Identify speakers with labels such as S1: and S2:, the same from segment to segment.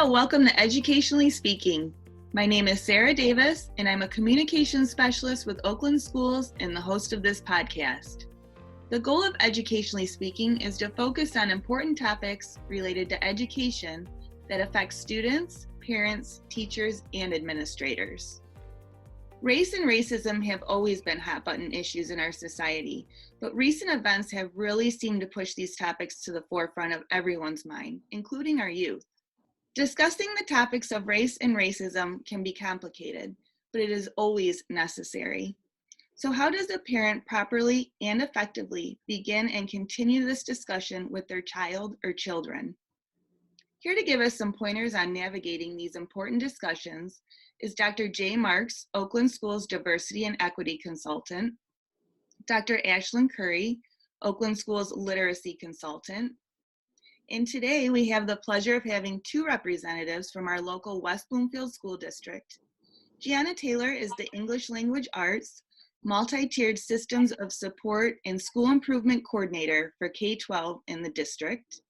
S1: Hello, welcome to Educationally Speaking. My name is Sarah Davis, and I'm a communications specialist with Oakland Schools and the host of this podcast. The goal of Educationally Speaking is to focus on important topics related to education that affect students, parents, teachers, and administrators. Race and racism have always been hot-button issues in our society, but recent events have really seemed to push these topics to the forefront of everyone's mind, including our youth. Discussing the topics of race and racism can be complicated, but it is always necessary. So how does a parent properly and effectively begin and continue this discussion with their child or children? Here to give us some pointers on navigating these important discussions is Dr. Jay Marks, Oakland Schools Diversity and Equity Consultant, Dr. Ashelin Currie, Oakland Schools Literacy Consultant, and today we have the pleasure of having two representatives from our local West Bloomfield School District. Jianna Taylor is the English Language Arts, Multi-Tiered Systems of Support and School Improvement Coordinator for K-12 in the district.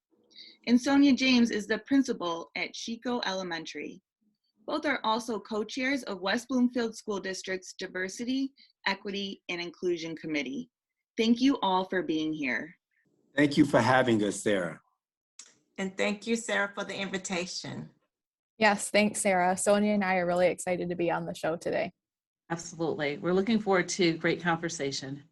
S1: And Sonja James is the principal at Sheiko Elementary. Both are also co-chairs of West Bloomfield School District's Diversity, Equity, and Inclusion Committee. Thank you all for being here.
S2: Thank you for having us, Sarah.
S3: And thank you, Sarah, for the invitation.
S4: Yes, thanks, Sarah. Sonja and I are really excited to be on the show today.
S5: Absolutely. We're looking forward to great conversation.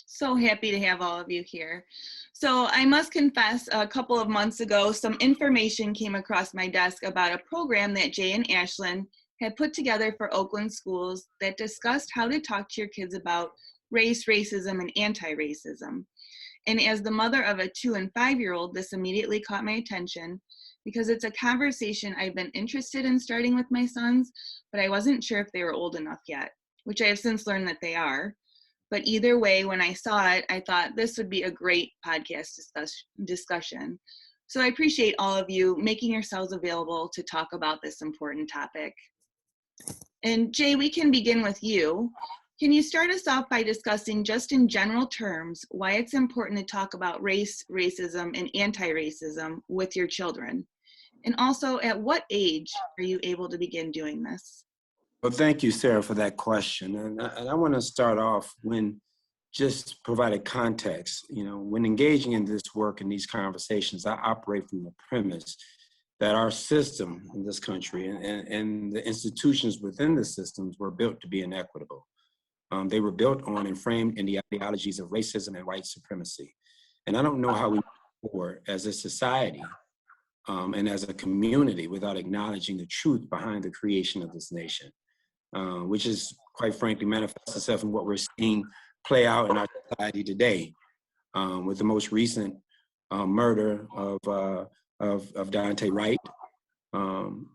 S1: So happy to have all of you here. So I must confess, a couple of months ago, some information came across my desk about a program that Jay and Ashelin had put together for Oakland schools that discussed how to talk to your kids about race, racism, and anti-racism. And as the mother of a 2- and 5-year-old, this immediately caught my attention because it's a conversation I've been interested in starting with my sons, but I wasn't sure if they were old enough yet, which I have since learned that they are. But either way, when I saw it, I thought this would be a great podcast discussion. So I appreciate all of you making yourselves available to talk about this important topic. And Jay, we can begin with you. Can you start us off by discussing, just in general terms, why it's important to talk about race, racism, and anti-racism with your children? And also, at what age are you able to begin doing this?
S2: Well, thank you, Sarah, for that question. And I want to start off when just provided context. You know, when engaging in this work and these conversations, I operate from the premise that our system in this country and the institutions within the systems were built to be inequitable. They were built on and framed in the ideologies of racism and white supremacy. And I don't know how we move forward as a society and as a community without acknowledging the truth behind the creation of this nation, which is, quite frankly, manifests itself in what we're seeing play out in our society today, with the most recent murder of Dante Wright,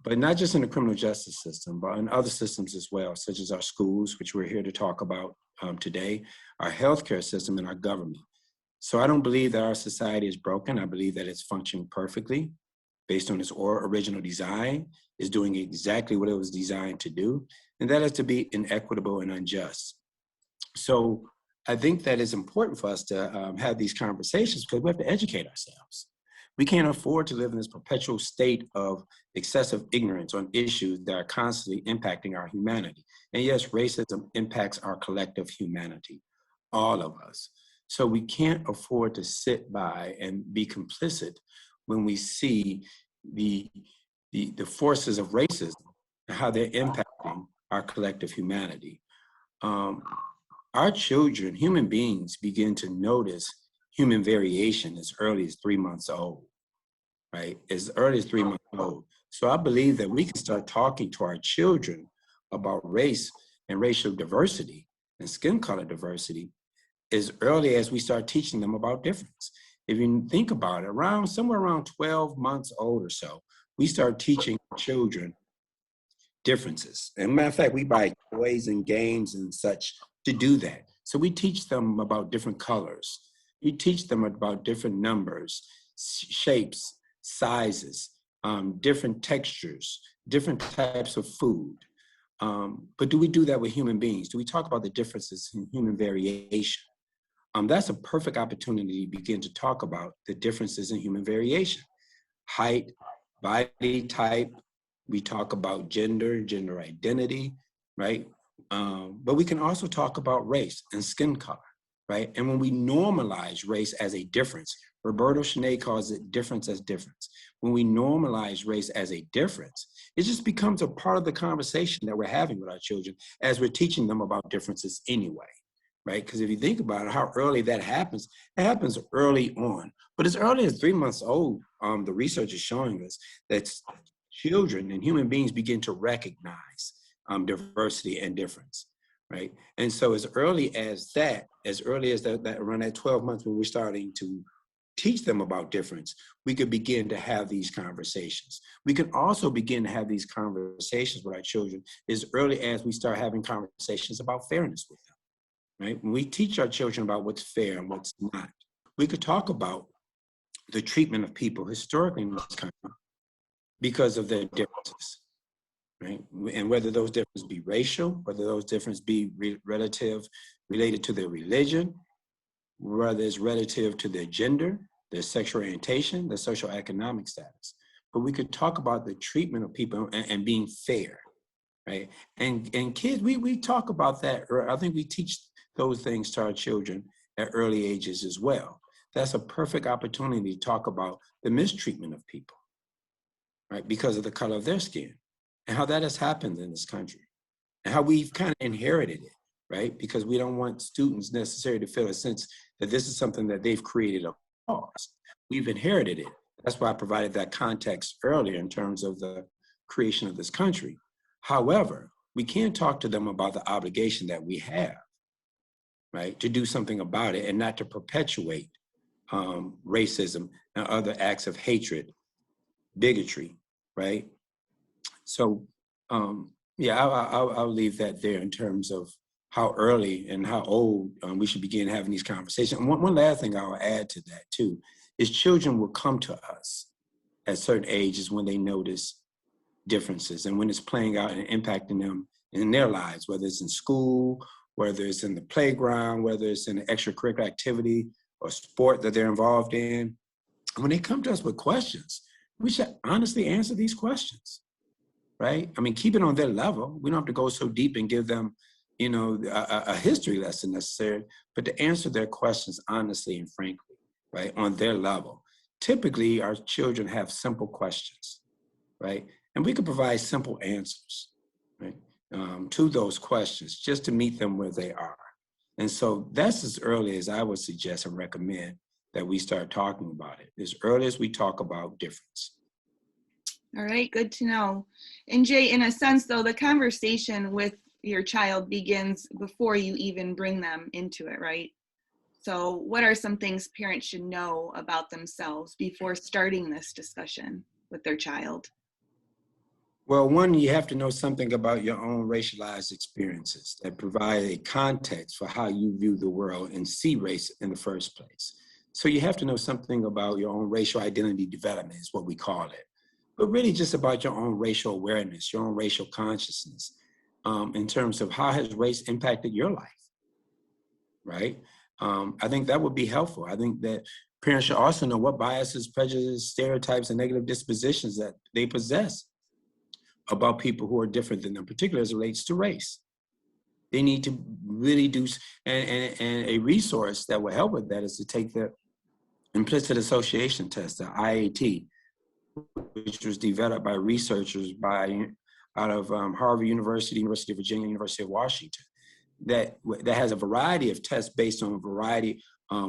S2: but not just in the criminal justice system, but in other systems as well, such as our schools, which we're here to talk about today, our healthcare system, and our government. So I don't believe that our society is broken. I believe that it's functioning perfectly based on its original design, is doing exactly what it was designed to do, and that is to be inequitable and unjust. So I think that it's important for us to have these conversations because we have to educate ourselves. We can't afford to live in this perpetual state of excessive ignorance on issues that are constantly impacting our humanity. And yes, racism impacts our collective humanity, all of us. So we can't afford to sit by and be complicit when we see the forces of racism and how they're impacting our collective humanity. Our children, human beings, begin to notice human variation as early as 3 months old, right? As early as 3 months old. So I believe that we can start talking to our children about race and racial diversity and skin color diversity as early as we start teaching them about difference. If you think about it, somewhere around 12 months old or so, we start teaching children differences. And matter of fact, we buy toys and games and such to do that. So we teach them about different colors. We teach them about different numbers, shapes, sizes, different textures, different types of food. But do we do that with human beings? Do we talk about the differences in human variation? That's a perfect opportunity to begin to talk about the differences in human variation. Height, body type. We talk about gender, gender identity, right? But we can also talk about race and skin color, right? And when we normalize race as a difference, Roberto Schnee calls it difference as difference. When we normalize race as a difference, it just becomes a part of the conversation that we're having with our children as we're teaching them about differences anyway, right? Because if you think about it, how early that happens, it happens early on. But as early as 3 months old, the research is showing us that children and human beings begin to recognize diversity and difference, right? And so as early as that around that 12 months when we're starting to teach them about difference, we could begin to have these conversations. We can also begin to have these conversations with our children as early as we start having conversations about fairness with them, right? When we teach our children about what's fair and what's not, we could talk about the treatment of people historically in this country because of their differences, right? And whether those differences be racial, whether those differences be related to their religion, whether it's relative to their gender, their sexual orientation, their socioeconomic status. But we could talk about the treatment of people and being fair, right? And kids, we talk about that. I think we teach those things to our children at early ages as well. That's a perfect opportunity to talk about the mistreatment of people, right? Because of the color of their skin and how that has happened in this country and how we've kind of inherited it, right? Because we don't want students necessarily to feel a sense that this is something that they've created a cause. We've inherited it. That's why I provided that context earlier in terms of the creation of this country. However, we can't talk to them about the obligation that we have, right? To do something about it and not to perpetuate racism and other acts of hatred, bigotry, right? So, yeah, I'll leave that there in terms of how early and how old we should begin having these conversations. And one last thing I'll add to that too is children will come to us at certain ages when they notice differences and when it's playing out and impacting them in their lives, whether it's in school, whether it's in the playground, whether it's in an extracurricular activity or sport that they're involved in. When they come to us with questions, we should honestly answer these questions, right? I mean, keep it on their level. We don't have to go so deep and give them, a history lesson necessarily, but to answer their questions honestly and frankly, right, on their level. Typically, our children have simple questions, right? And we can provide simple answers, right, to those questions just to meet them where they are. And so that's as early as I would suggest and recommend that we start talking about it, as early as we talk about difference.
S1: All right, good to know. And Jay, in a sense though, the conversation with your child begins before you even bring them into it, right? So what are some things parents should know about themselves before starting this discussion with their child?
S2: Well, one, you have to know something about your own racialized experiences that provide a context for how you view the world and see race in the first place. So you have to know something about your own racial identity development is what we call it, but really just about your own racial awareness, your own racial consciousness, in terms of how has race impacted your life, right? I think that would be helpful. I think that parents should also know what biases, prejudices, stereotypes, and negative dispositions that they possess about people who are different than them, particularly as it relates to race. They need to really do, and a resource that will help with that is to take the implicit association test, the IAT, which was developed by researchers out of Harvard University, University of Virginia, University of Washington, that has a variety of tests based on a variety,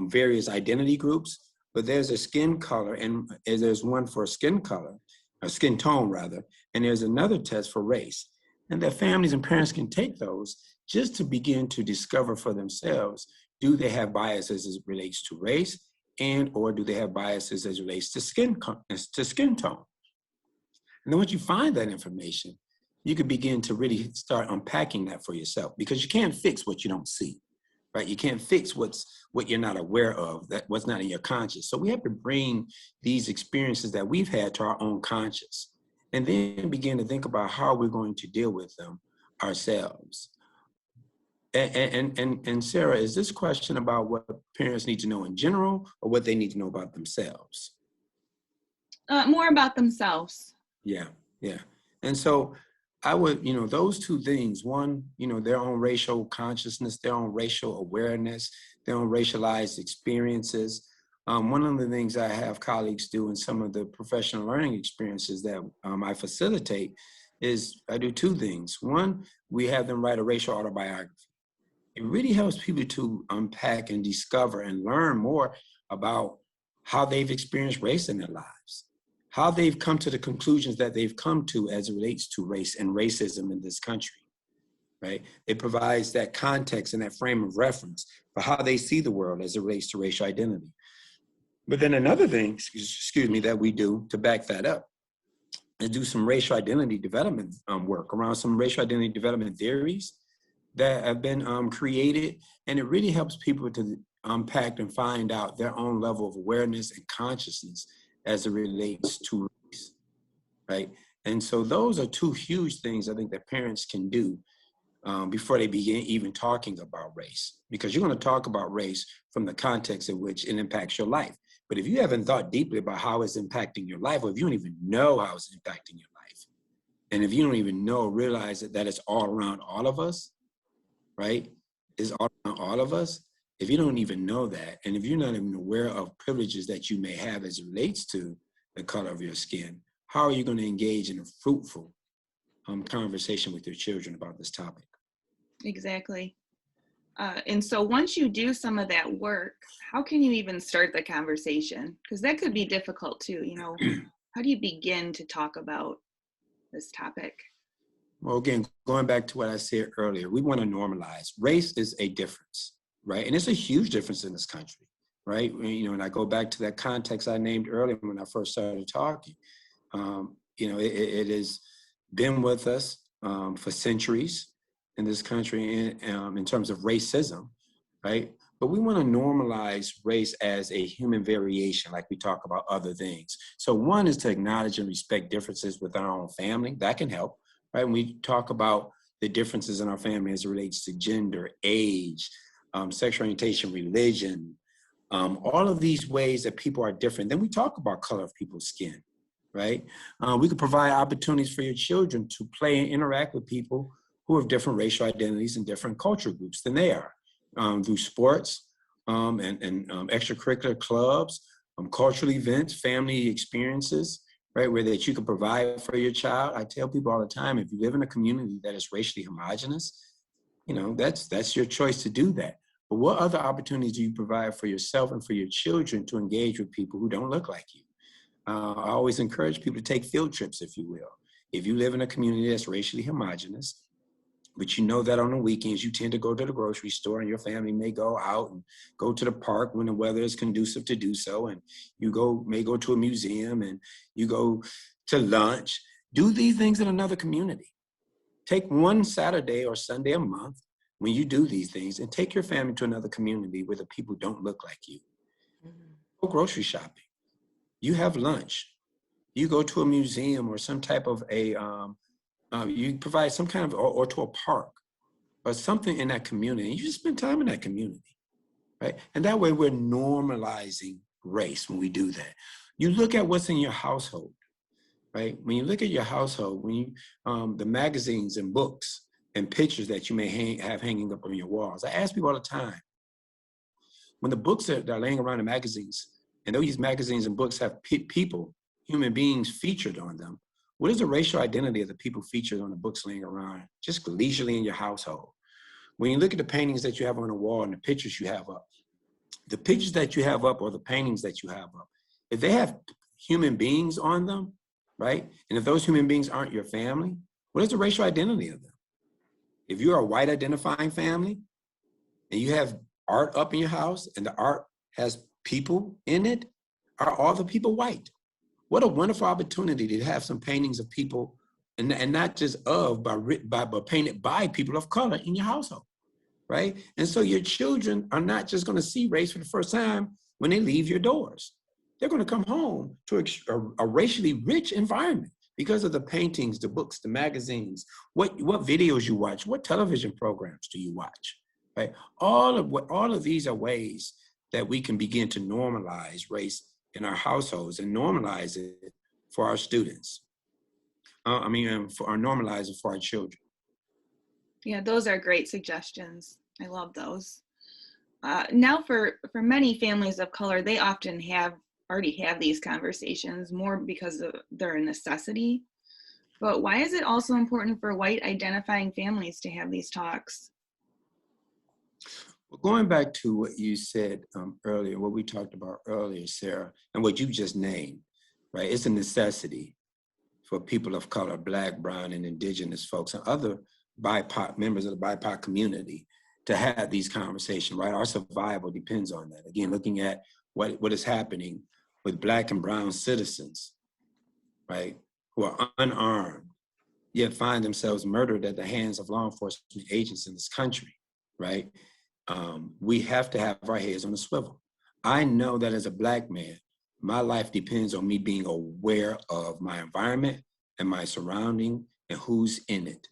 S2: various identity groups, but there's a skin color, and there's one for skin color, or skin tone rather, and there's another test for race. And that families and parents can take those just to begin to discover for themselves, do they have biases as it relates to race, and or do they have biases as it relates to skin tone? And then once you find that information, you can begin to really start unpacking that for yourself, because you can't fix what you don't see, right? You can't fix what you're not aware of, what's not in your conscious. So we have to bring these experiences that we've had to our own conscious, and then begin to think about how we're going to deal with them ourselves. And Sarah, is this question about what parents need to know in general or what they need to know about themselves?
S1: More about themselves.
S2: Yeah, yeah. And so I would, those two things, one, their own racial consciousness, their own racial awareness, their own racialized experiences. One of the things I have colleagues do in some of the professional learning experiences that I facilitate is I do two things. One, we have them write a racial autobiography. It really helps people to unpack and discover and learn more about how they've experienced race in their lives, how they've come to the conclusions that they've come to as it relates to race and racism in this country, right? It provides that context and that frame of reference for how they see the world as it relates to racial identity. But then another thing, excuse me, that we do to back that up is do some racial identity development work around some racial identity development theories that have been created. And it really helps people to unpack and find out their own level of awareness and consciousness as it relates to race, right? And so those are two huge things I think that parents can do before they begin even talking about race, because you're going to talk about race from the context in which it impacts your life. But if you haven't thought deeply about how it's impacting your life, or if you don't even know how it's impacting your life, and if you don't even realize that it's all around all of us, right? It's all around all of us. If you don't even know that, and if you're not even aware of privileges that you may have as it relates to the color of your skin, how are you going to engage in a fruitful conversation with your children about this topic?
S1: Exactly. And so once you do some of that work, how can you even start the conversation? Because that could be difficult too, How do you begin to talk about this topic?
S2: Well, again, going back to what I said earlier, we want to normalize. Race is a difference, right? And it's a huge difference in this country, right? And I go back to that context I named earlier when I first started talking. It has been with us for centuries in this country in terms of racism, right? But we want to normalize race as a human variation, like we talk about other things. So one is to acknowledge and respect differences with our own family. That can help, right? When we talk about the differences in our family as it relates to gender, age, sexual orientation, religion, all of these ways that people are different. Then we talk about color of people's skin, right? We could provide opportunities for your children to play and interact with people who have different racial identities and different culture groups than they are, through sports and extracurricular clubs, cultural events, family experiences, right, where that you can provide for your child. I tell people all the time, if you live in a community that is racially homogenous, that's your choice to do that. But what other opportunities do you provide for yourself and for your children to engage with people who don't look like you? I always encourage people to take field trips, if you will. If you live in a community that's racially homogenous, but you know that on the weekends you tend to go to the grocery store and your family may go out and go to the park when the weather is conducive to do so, and you may go to a museum and you go to lunch. Do these things in another community. Take one Saturday or Sunday a month when you do these things and take your family to another community where the people don't look like you. Go grocery shopping. You have lunch. You go to a museum or some type of you provide some kind of, or to a park or something in that community. You just spend time in that community, right? And that way we're normalizing race when we do that. You look at what's in your household, right? When you look at your household, when you, the magazines and books and pictures that you may have hanging up on your walls. I ask people all the time, when the books that are laying around the magazines, and these magazines and books have people, human beings featured on them, what is the racial identity of the people featured on the books laying around, just leisurely in your household? When you look at the paintings that you have on the wall and the pictures you have up, the pictures that you have up or the paintings that you have up, if they have human beings on them, right? And if those human beings aren't your family, what is the racial identity of them? If you're a white identifying family and you have art up in your house and the art has people in it, are all the people white? What a wonderful opportunity to have some paintings of people, and not just but painted by people of color in your household, right? And so your children are not just going to see race for the first time when they leave your doors. They're going to come home to a racially rich environment because of the paintings, the books, the magazines, what videos you watch, what television programs do you watch, right? All of these are ways that we can begin to normalize race in our households and normalize it for our students. For our normalize it for our children.
S1: Yeah, those are great suggestions. I love those. Now for many families of color, they often already have these conversations more because of their necessity. But why is it also important for white identifying families to have these talks?
S2: Well, going back to what you said earlier, what we talked about earlier, Sarah, and what you just named, right? It's a necessity for people of color, Black, brown, and indigenous folks, and other BIPOC members of the BIPOC community to have these conversations, right? Our survival depends on that. Again, looking at what is happening with Black and brown citizens, right, who are unarmed, yet find themselves murdered at the hands of law enforcement agents in this country, right? We have to have our heads on a swivel. I know that as a Black man, my life depends on me being aware of my environment and my surrounding and who's in it.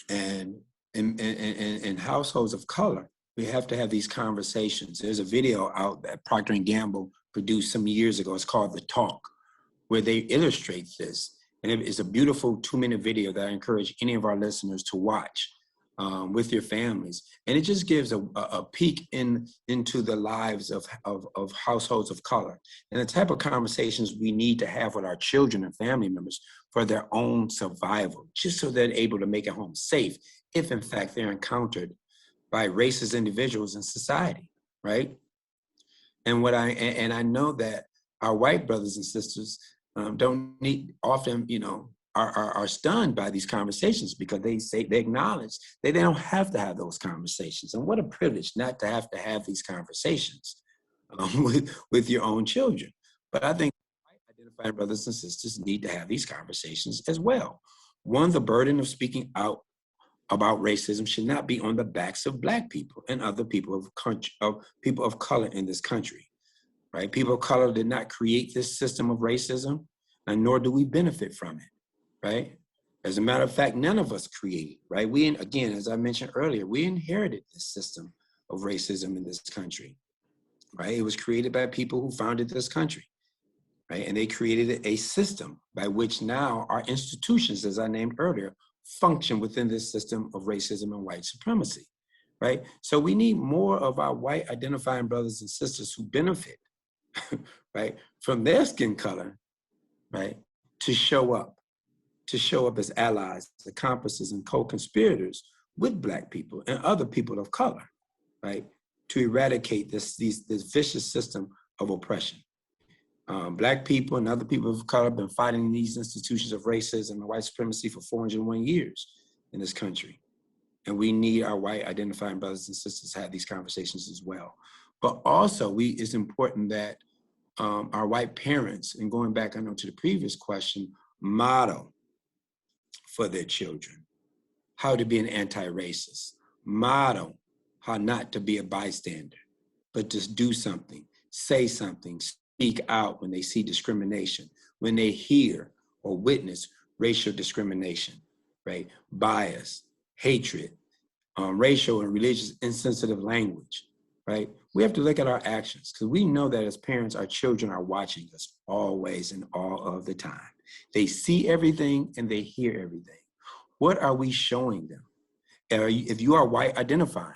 S2: And in households of color, we have to have these conversations. There's a video out that Procter & Gamble produced some years ago. It's called The Talk, where they illustrate this. And it's a beautiful 2-minute video that I encourage any of our listeners to watch with your families. And it just gives a peek into the lives of households of color and the type of conversations we need to have with our children and family members for their own survival, just so they're able to make it home safe if in fact they're encountered by racist individuals in society, right? And I know that our white brothers and sisters are stunned by these conversations because they acknowledge that they don't have to have those conversations. And what a privilege not to have these conversations with your own children. But I think identified brothers and sisters need to have these conversations as well. One, the burden of speaking out about racism should not be on the backs of Black people and other people people of color in this country, right? People of color did not create this system of racism, and nor do we benefit from it. Right? As a matter of fact, none of us created, right? Again, as I mentioned earlier, we inherited this system of racism in this country, right? It was created by people who founded this country, right? And they created a system by which now our institutions, as I named earlier, function within this system of racism and white supremacy, right? So we need more of our white identifying brothers and sisters who benefit, right, from their skin color, right, to show up as allies, accomplices, and co-conspirators with Black people and other people of color, right, to eradicate this vicious system of oppression. Black people and other people of color have been fighting these institutions of racism and white supremacy for 401 years in this country. And we need our white identifying brothers and sisters to have these conversations as well. But also, it's important that our white parents, and going back, I know, to the previous question, model for their children how to be an anti-racist, model how not to be a bystander, but just do something, say something, speak out when they see discrimination, when they hear or witness racial discrimination, right? Bias, hatred, racial and religious insensitive language, right? We have to look at our actions because we know that as parents, our children are watching us always and all of the time. They see everything and they hear everything. What are we showing them? If you are white identifying,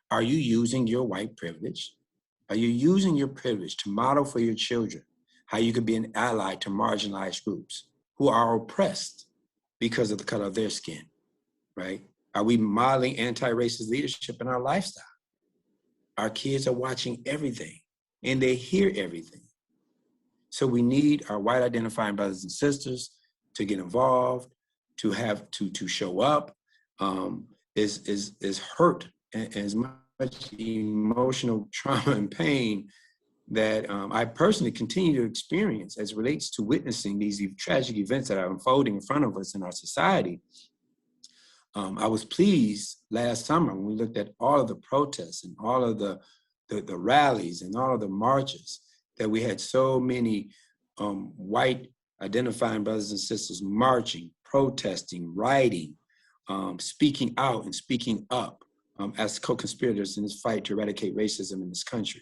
S2: are you using your white privilege? Are you using your privilege to model for your children how you could be an ally to marginalized groups who are oppressed because of the color of their skin, right? Are we modeling anti-racist leadership in our lifestyle? Our kids are watching everything and they hear everything. So we need our white identifying brothers and sisters to get involved, to have to show up. Is hurt and as much emotional trauma and pain that I personally continue to experience as it relates to witnessing these tragic events that are unfolding in front of us in our society. I was pleased last summer when we looked at all of the protests and all of the rallies and all of the marches that we had so many white identifying brothers and sisters marching, protesting, writing, speaking out and speaking up as co-conspirators in this fight to eradicate racism in this country.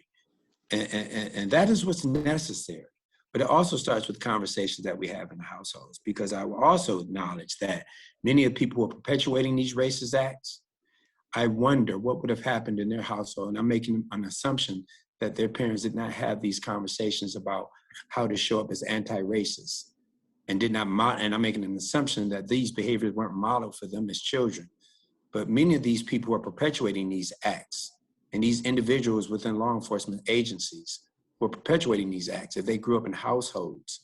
S2: And that is what's necessary. But it also starts with conversations that we have in the households, because I will also acknowledge that many of the people who are perpetuating these racist acts, I wonder what would have happened in their household. And I'm making an assumption that their parents did not have these conversations about how to show up as anti-racist, and did not and I'm making an assumption that these behaviors weren't modeled for them as children. But many of these people who are perpetuating these acts, and these individuals within law enforcement agencies who are perpetuating these acts, if they grew up in households,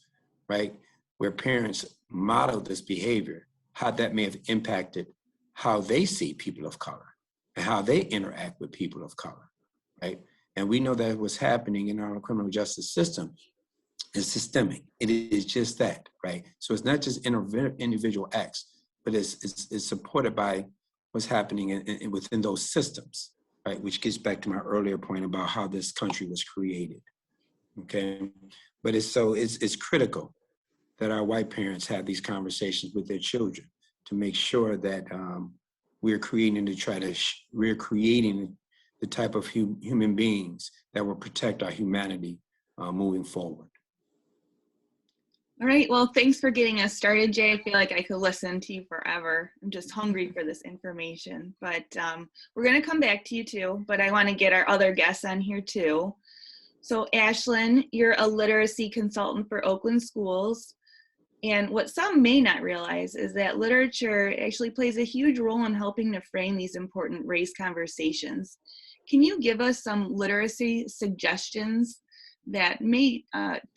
S2: right, where parents modeled this behavior, how that may have impacted how they see people of color and how they interact with people of color, right? And we know that what's happening in our criminal justice system is systemic. It is just that, right? So it's not just individual acts, but it's supported by what's happening within those systems, right? Which gets back to my earlier point about how this country was created, okay? But it's critical that our white parents have these conversations with their children to make sure that we're creating the type of human beings that will protect our humanity moving forward.
S1: All right, well, thanks for getting us started, Jay. I feel like I could listen to you forever. I'm just hungry for this information, but we're gonna come back to you too, but I wanna get our other guests on here too. So Ashelin, you're a literacy consultant for Oakland schools. And what some may not realize is that literature actually plays a huge role in helping to frame these important race conversations. Can you give us some literacy suggestions that may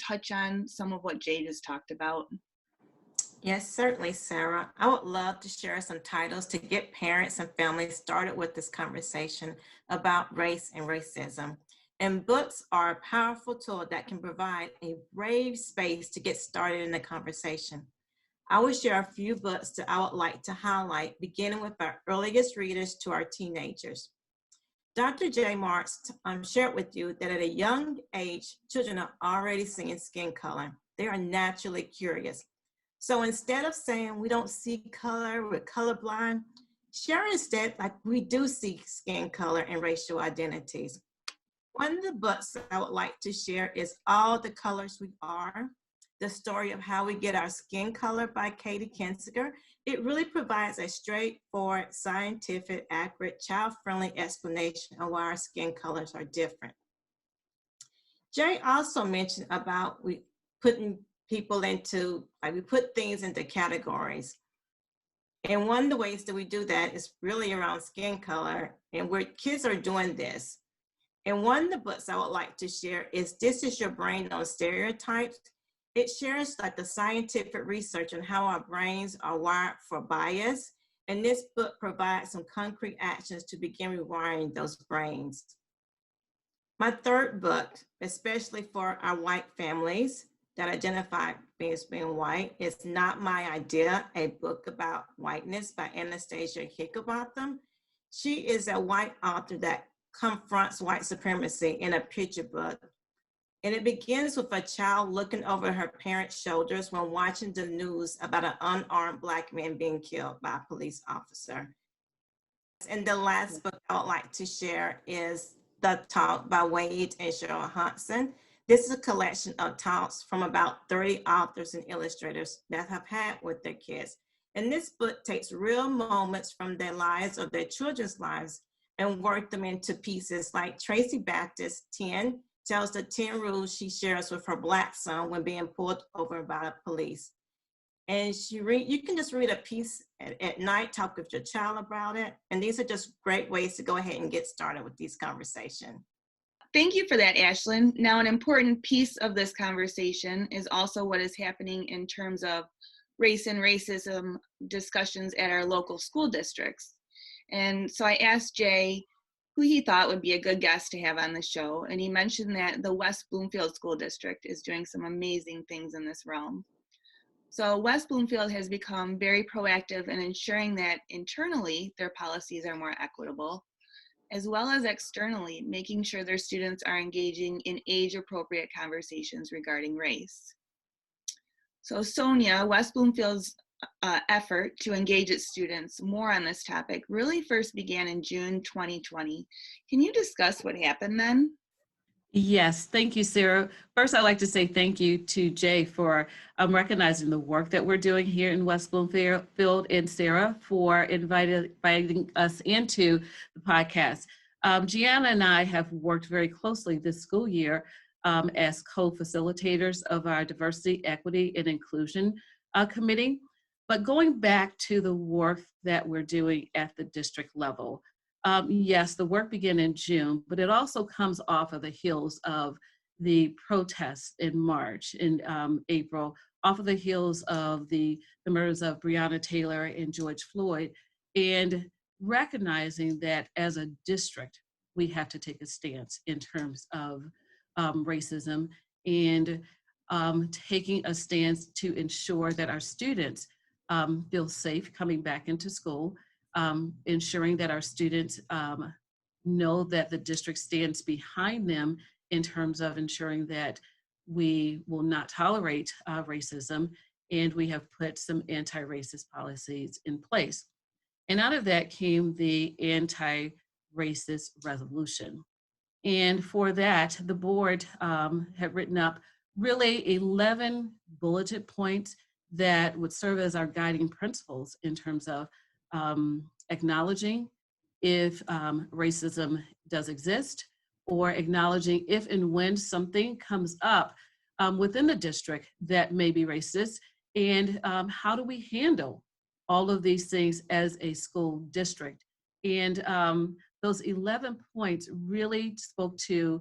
S1: touch on some of what Jay just talked about?
S3: Yes, certainly, Sarah. I would love to share some titles to get parents and families started with this conversation about race and racism. And books are a powerful tool that can provide a brave space to get started in the conversation. I will share a few books that I would like to highlight, beginning with our earliest readers to our teenagers. Dr. J. Marks shared with you that at a young age, children are already seeing skin color. They are naturally curious. So instead of saying we don't see color, we're colorblind, share instead like we do see skin color and racial identities. One of the books I would like to share is All the Colors We Are, The Story of How We Get Our Skin Color by Katie Kinsinger. It really provides a straightforward, scientific, accurate, child-friendly explanation of why our skin colors are different. Jay also mentioned about we putting people into, like we put things into categories. And one of the ways that we do that is really around skin color, and where kids are doing this. And one of the books I would like to share is This Is Your Brain on Stereotypes. It shares like the scientific research on how our brains are wired for bias. And this book provides some concrete actions to begin rewiring those brains. My third book, especially for our white families that identify as being white, is Not My Idea, a book about whiteness by Anastasia Hickenbotham. She is a white author that confronts white supremacy in a picture book. And it begins with a child looking over her parents' shoulders when watching the news about an unarmed Black man being killed by a police officer. And the last book I would like to share is The Talk by Wade and Cheryl Hodgson. This is a collection of talks from about 30 authors and illustrators that have had with their kids. And this book takes real moments from their lives or their children's lives and work them into pieces. Like Tracy Baptist, 10, tells the 10 rules she shares with her Black son when being pulled over by the police. And you can just read a piece at night, talk with your child about it. And these are just great ways to go ahead and get started with these conversations.
S1: Thank you for that, Ashelin. Now, an important piece of this conversation is also what is happening in terms of race and racism discussions at our local school districts. And so I asked Jay who he thought would be a good guest to have on the show, and he mentioned that the West Bloomfield School District is doing some amazing things in this realm. So West Bloomfield has become very proactive in ensuring that internally their policies are more equitable, as well as externally making sure their students are engaging in age-appropriate conversations regarding race. So Sonja, West Bloomfield's effort to engage its students more on this topic really first began in June 2020. Can you discuss what happened then?
S5: Yes, thank you, Sarah. First, I'd like to say thank you to Jay for recognizing the work that we're doing here in West Bloomfield, and Sarah for inviting us into the podcast. Jianna and I have worked very closely this school year as co-facilitators of our Diversity, Equity, and Inclusion Committee. But going back to the work that we're doing at the district level, yes, the work began in June, but it also comes off of the heels of the protests in March and April, off of the heels of the murders of Breonna Taylor and George Floyd, and recognizing that as a district, we have to take a stance in terms of racism and taking a stance to ensure that our students feel safe coming back into school, ensuring that our students know that the district stands behind them in terms of ensuring that we will not tolerate racism, and we have put some anti-racist policies in place. And out of that came the anti-racist resolution. And for that, the board had written up really 11 bulleted points that would serve as our guiding principles in terms of acknowledging if racism does exist, or acknowledging if and when something comes up within the district that may be racist, and how do we handle all of these things as a school district. And those 11 points really spoke to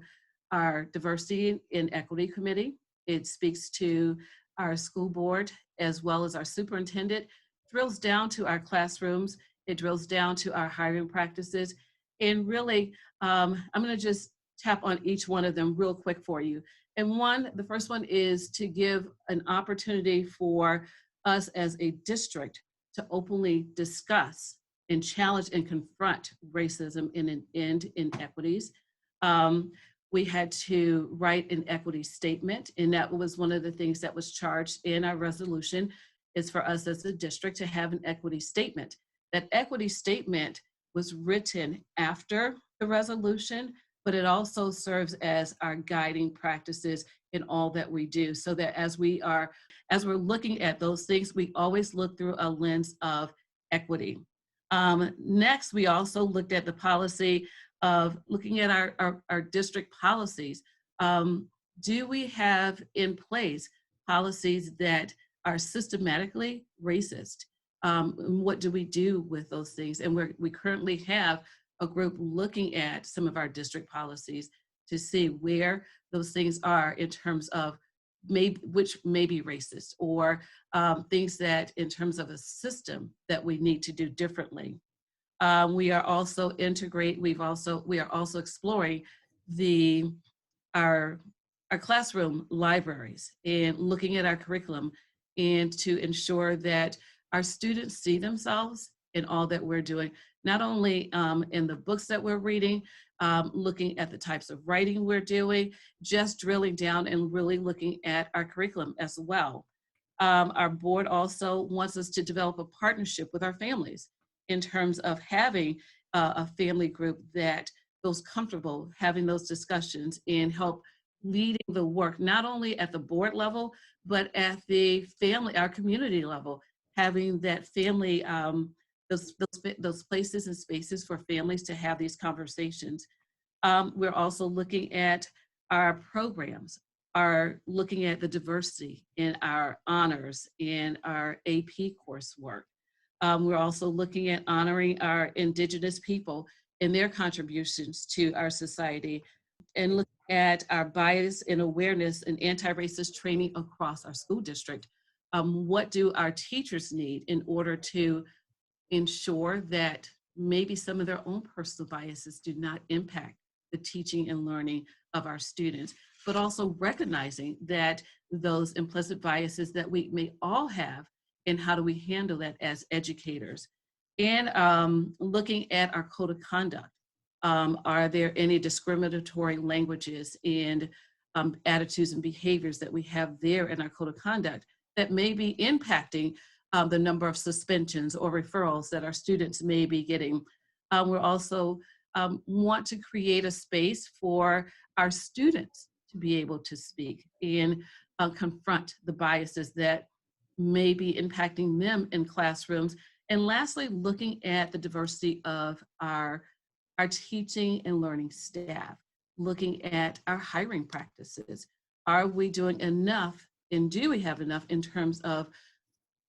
S5: our Diversity and Equity Committee. It speaks to our school board as well as our superintendent, drills down to our classrooms, it drills down to our hiring practices. And really, I'm gonna just tap on each one of them real quick for you. And the first one is to give an opportunity for us as a district to openly discuss and challenge and confront racism and inequities. We had to write an equity statement, and that was one of the things that was charged in our resolution, is for us as a district to have an equity statement. That equity statement was written after the resolution, but it also serves as our guiding practices in all that we do, so that as we're looking at those things, we always look through a lens of equity. Next, we also looked at the policy of looking at our district policies. Do we have in place policies that are systematically racist? What do we do with those things? And we currently have a group looking at some of our district policies to see where those things are in terms of which may be racist, or things that in terms of a system that we need to do differently. We are also exploring our classroom libraries and looking at our curriculum, and to ensure that our students see themselves in all that we're doing, not only in the books that we're reading, looking at the types of writing we're doing, just drilling down and really looking at our curriculum as well. Our board also wants us to develop a partnership with our families in terms of having a family group that feels comfortable having those discussions and help leading the work, not only at the board level, but at the family, our community level, having that family, those places and spaces for families to have these conversations. We're also looking at our programs, are looking at the diversity in our honors and our AP coursework. We're also looking at honoring our Indigenous people and their contributions to our society, and looking at our bias and awareness and anti-racist training across our school district. What do our teachers need in order to ensure that maybe some of their own personal biases do not impact the teaching and learning of our students, but also recognizing that those implicit biases that we may all have, and how do we handle that as educators. And looking at our code of conduct. Are there any discriminatory languages and attitudes and behaviors that we have there in our code of conduct that may be impacting the number of suspensions or referrals that our students may be getting? We're also want to create a space for our students to be able to speak and confront the biases that may be impacting them in classrooms. And lastly, looking at the diversity of our teaching and learning staff, looking at our hiring practices. Are we doing enough, and do we have enough in terms of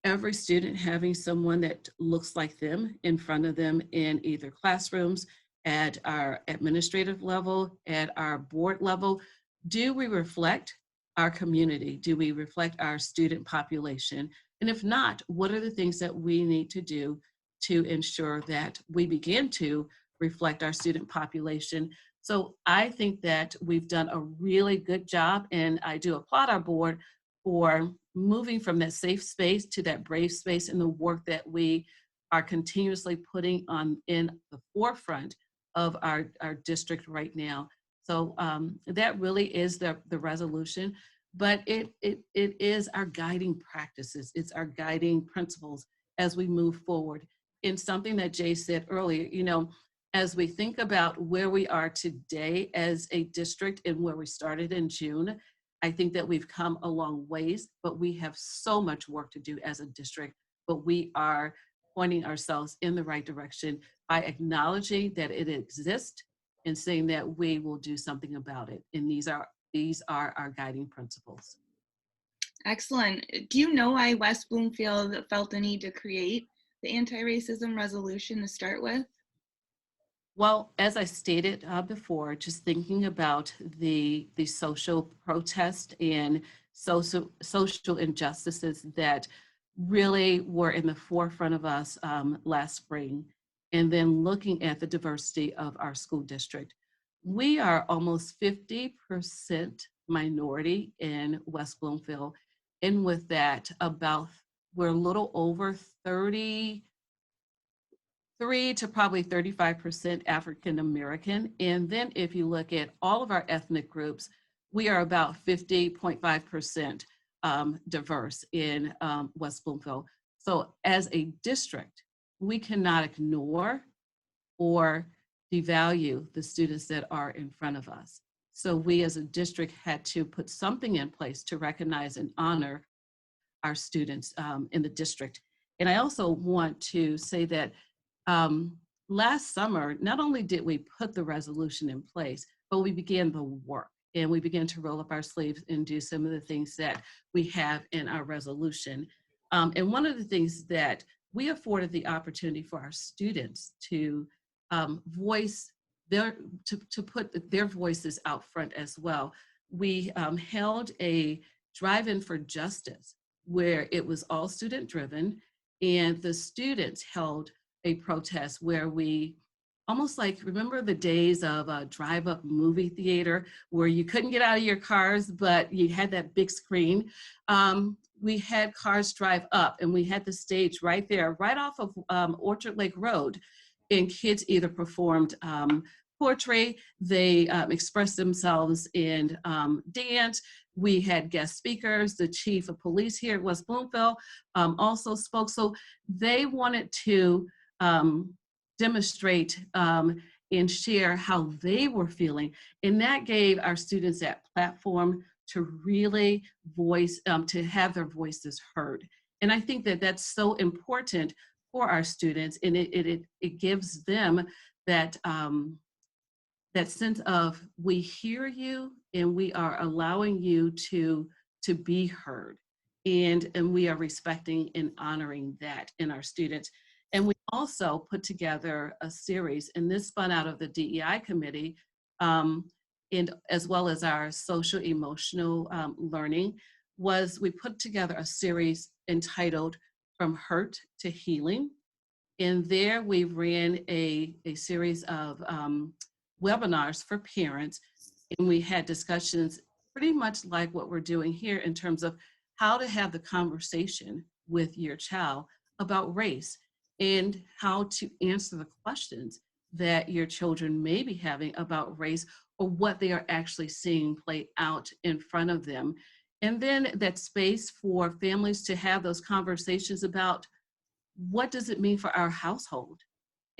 S5: every student having someone that looks like them in front of them in either classrooms, at our administrative level, at our board level? Do we reflect our community? Do we reflect our student population? And if not, what are the things that we need to do to ensure that we begin to reflect our student population? So I think that we've done a really good job, and I do applaud our board for moving from that safe space to that brave space in the work that we are continuously putting on in the forefront of our district right now. So that really is the resolution, but it is our guiding practices. It's our guiding principles as we move forward. In something that Jay said earlier, you know, as we think about where we are today as a district and where we started in June, I think that we've come a long ways, but we have so much work to do as a district, but we are pointing ourselves in the right direction by acknowledging that it exists and saying that we will do something about it. And these are our guiding principles.
S1: Excellent. Do you know why West Bloomfield felt the need to create the anti-racism resolution to start with?
S5: Well, as I stated before, just thinking about the social protest and social injustices that really were in the forefront of us last spring, and then looking at the diversity of our school district. We are almost 50% minority in West Bloomfield, and with that, we're a little over 33 to probably 35% African American. And then if you look at all of our ethnic groups, we are about 50.5% diverse in West Bloomfield. So as a district, we cannot ignore or devalue the students that are in front of us. So we as a district had to put something in place to recognize and honor our students in the district. And I also want to say that last summer, not only did we put the resolution in place, but we began the work, and we began to roll up our sleeves and do some of the things that we have in our resolution. And one of the things that we afforded the opportunity for our students to to put their voices out front as well. We held a drive-in for justice where it was all student driven, and the students held a protest where we almost like, remember the days of a drive-up movie theater where you couldn't get out of your cars, but you had that big screen. We had cars drive up, and we had the stage right there, right off of Orchard Lake Road. And kids either performed poetry, they expressed themselves in dance. We had guest speakers. The chief of police here at West Bloomfield also spoke. So they wanted to demonstrate and share how they were feeling. And that gave our students that platform to really to have their voices heard. And I think that that's so important for our students, and it gives them that that sense of we hear you and we are allowing you to be heard, and we are respecting and honoring that in our students. And we also put together a series, and this spun out of the DEI committee, and as well as our social emotional learning, we put together a series entitled From Hurt to Healing. And there we ran a series of webinars for parents, and we had discussions pretty much like what we're doing here in terms of how to have the conversation with your child about race and how to answer the questions that your children may be having about race or what they are actually seeing play out in front of them. And then that space for families to have those conversations about what does it mean for our household?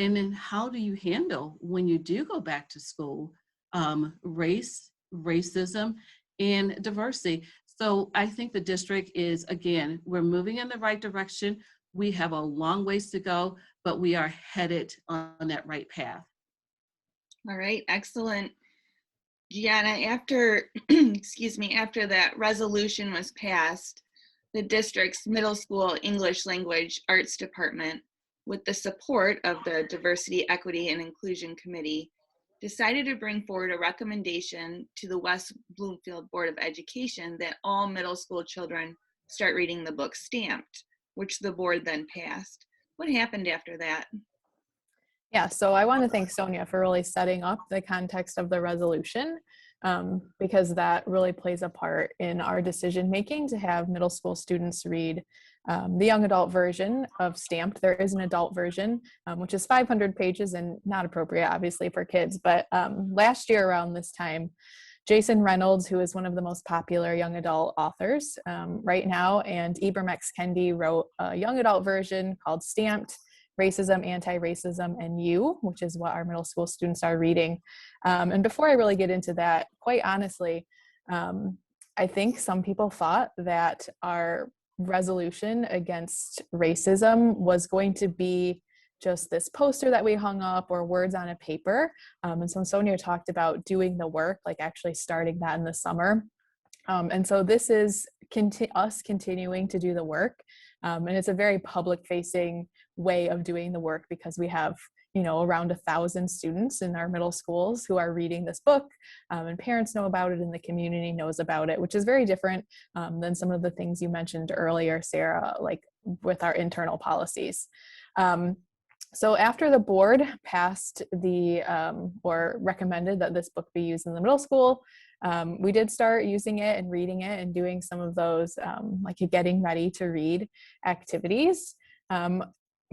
S5: And then how do you handle when you do go back to school, race, racism, and diversity? So I think the district is, again, we're moving in the right direction. We have a long ways to go, but we are headed on that right path.
S1: All right, excellent. Jianna, after, excuse me, after that resolution was passed, the district's middle school English language arts department, with the support of the Diversity, Equity, and Inclusion Committee, decided to bring forward a recommendation to the West Bloomfield Board of Education that all middle school children start reading the book Stamped, which the board then passed. What happened after that?
S4: Yeah, so I want to thank Sonja for really setting up the context of the resolution, because that really plays a part in our decision making to have middle school students read the young adult version of Stamped. There is an adult version, which is 500 pages and not appropriate, obviously, for kids. But last year around this time, Jason Reynolds, who is one of the most popular young adult authors right now, and Ibram X. Kendi wrote a young adult version called Stamped: Racism, Anti-Racism, and You, which is what our middle school students are reading. And before I really get into that, quite honestly, I think some people thought that our resolution against racism was going to be just this poster that we hung up or words on a paper. And so Sonja talked about doing the work, like actually starting that in the summer. And so this is us continuing to do the work. And it's a very public facing way of doing the work, because we have, around 1,000 students in our middle schools who are reading this book, and parents know about it and the community knows about it, which is very different than some of the things you mentioned earlier, Sarah, like with our internal policies. So after the board passed or recommended that this book be used in the middle school, we did start using it and reading it and doing some of those like getting ready to read activities.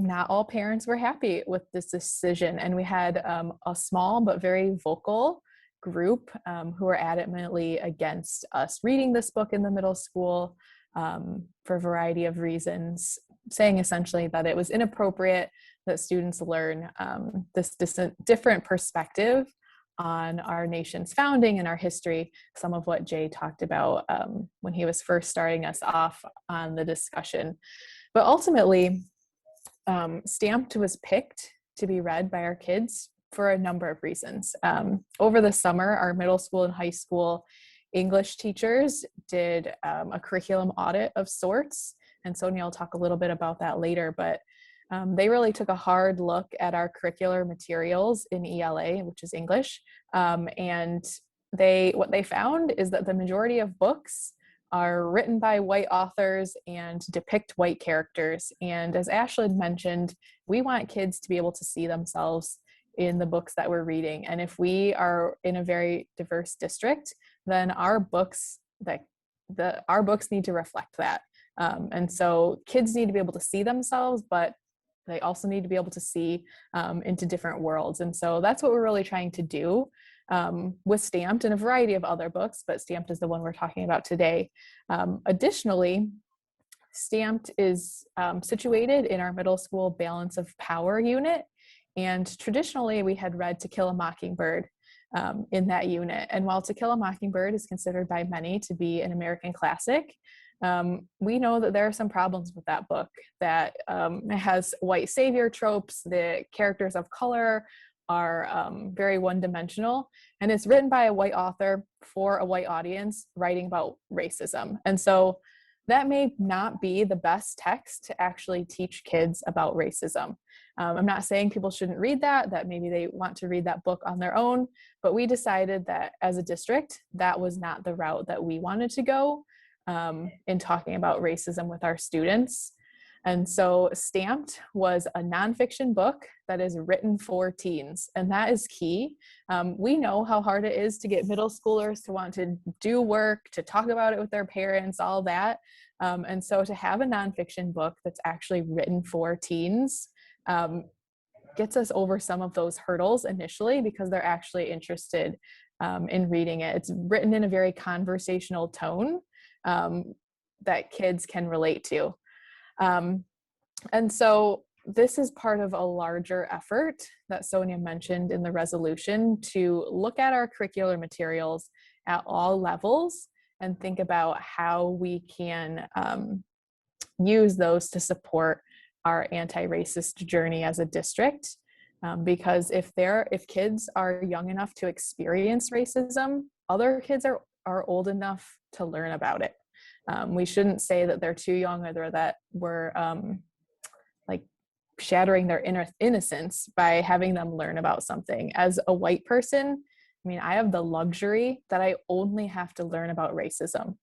S4: Not all parents were happy with this decision, and we had a small but very vocal group who were adamantly against us reading this book in the middle school for a variety of reasons, saying essentially that it was inappropriate that students learn this different perspective on our nation's founding and our history, some of what Jay talked about when he was first starting us off on the discussion. But ultimately, Stamped was picked to be read by our kids for a number of reasons. Over the summer, our middle school and high school English teachers did a curriculum audit of sorts, and Sonja will talk a little bit about that later, but they really took a hard look at our curricular materials in ELA, which is English, and what they found is that the majority of books are written by white authors and depict white characters. And as Ashelin mentioned, we want kids to be able to see themselves in the books that we're reading. And if we are in a very diverse district, then our books need to reflect that. And so kids need to be able to see themselves, but they also need to be able to see into different worlds. And so that's what we're really trying to do with Stamped and a variety of other books, but Stamped is the one we're talking about today. Additionally, Stamped is situated in our middle school balance of power unit. And traditionally, we had read To Kill a Mockingbird in that unit. And while To Kill a Mockingbird is considered by many to be an American classic, we know that there are some problems with that book, that it has white savior tropes, the characters of color are very one-dimensional, and it's written by a white author for a white audience writing about racism. And so that may not be the best text to actually teach kids about racism. I'm not saying people shouldn't read that maybe they want to read that book on their own, but we decided that as a district, that was not the route that we wanted to go in talking about racism with our students. And so Stamped was a nonfiction book that is written for teens, and that is key. We know how hard it is to get middle schoolers to want to do work, to talk about it with their parents, all that. And so to have a nonfiction book that's actually written for teens gets us over some of those hurdles initially, because they're actually interested in reading it. It's written in a very conversational tone that kids can relate to. And so this is part of a larger effort that Sonja mentioned in the resolution to look at our curricular materials at all levels and think about how we can use those to support our anti-racist journey as a district. Because if kids are young enough to experience racism, other kids are old enough to learn about it. We shouldn't say that they're too young or that we're like shattering their innocence by having them learn about something. As a white person, I mean, I have the luxury that I only have to learn about racism.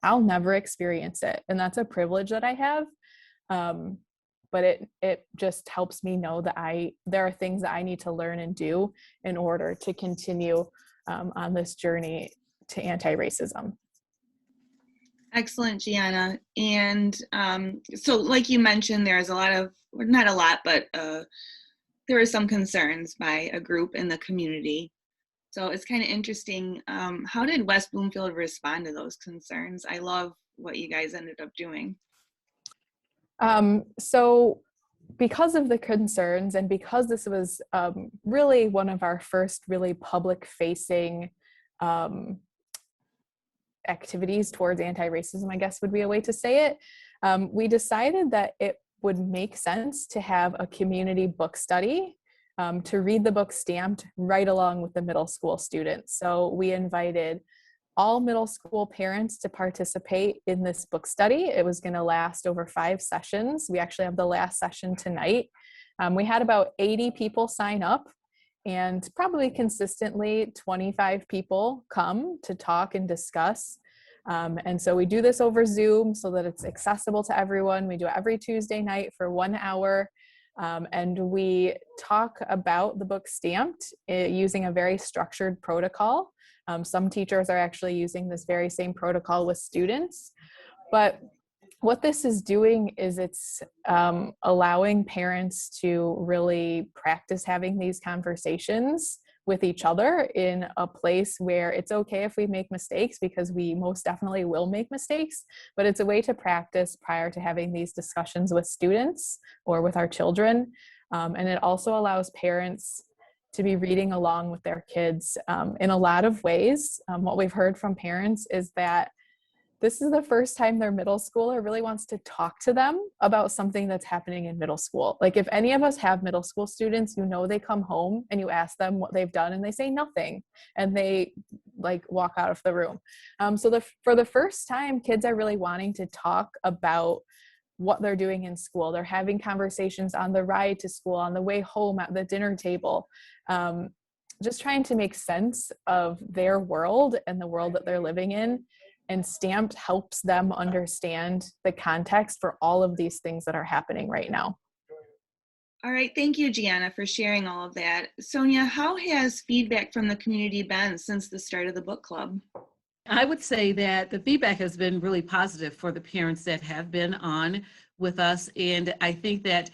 S4: I'll never experience it, and that's a privilege that I have. But it just helps me know that there are things that I need to learn and do in order to continue on this journey to anti-racism.
S1: Excellent, Jianna. And so like you mentioned, there's a lot of, not a lot, but there were some concerns by a group in the community. So it's kind of interesting. How did West Bloomfield respond to those concerns? I love what you guys ended up doing.
S4: So because of the concerns and because this was really one of our first really public facing activities towards anti-racism, I guess would be a way to say it, we decided that it would make sense to have a community book study to read the book stamped right along with the middle school students. So we invited all middle school parents to participate in this book study. It was going to last over 5 sessions. We actually have the last session tonight. We had about 80 people sign up, and probably consistently 25 people come to talk and discuss. And so we do this over Zoom so that it's accessible to everyone. We do it every Tuesday night for 1 hour. And we talk about the book Stamped using a very structured protocol. Some teachers are actually using this very same protocol with students. But what this is doing is it's allowing parents to really practice having these conversations with each other in a place where it's okay if we make mistakes, because we most definitely will make mistakes, but it's a way to practice prior to having these discussions with students or with our children. And it also allows parents to be reading along with their kids in a lot of ways. What we've heard from parents is that this is the first time their middle schooler really wants to talk to them about something that's happening in middle school. Like if any of us have middle school students, you know, they come home and you ask them what they've done and they say nothing and they like walk out of the room. So for the first time, kids are really wanting to talk about what they're doing in school. They're having conversations on the ride to school, on the way home, at the dinner table, just trying to make sense of their world and the world that they're living in. And Stamped helps them understand the context for all of these things that are happening right now.
S1: All right, thank you, Jianna, for sharing all of that. Sonja, how has feedback from the community been since the start of the book club?
S5: I would say that the feedback has been really positive for the parents that have been on with us. And I think that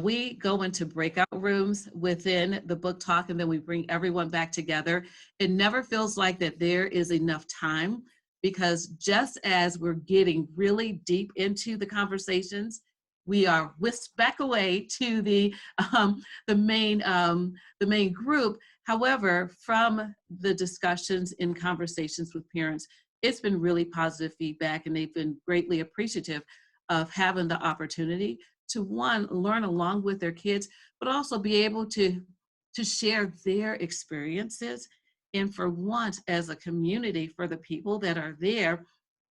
S5: we go into breakout rooms within the book talk, and then we bring everyone back together. It never feels like that there is enough time, because just as we're getting really deep into the conversations, we are whisked back away to the main group. However, from the discussions and conversations with parents, it's been really positive feedback, and they've been greatly appreciative of having the opportunity to, one, learn along with their kids, but also be able to share their experiences. And for once, as a community, for the people that are there,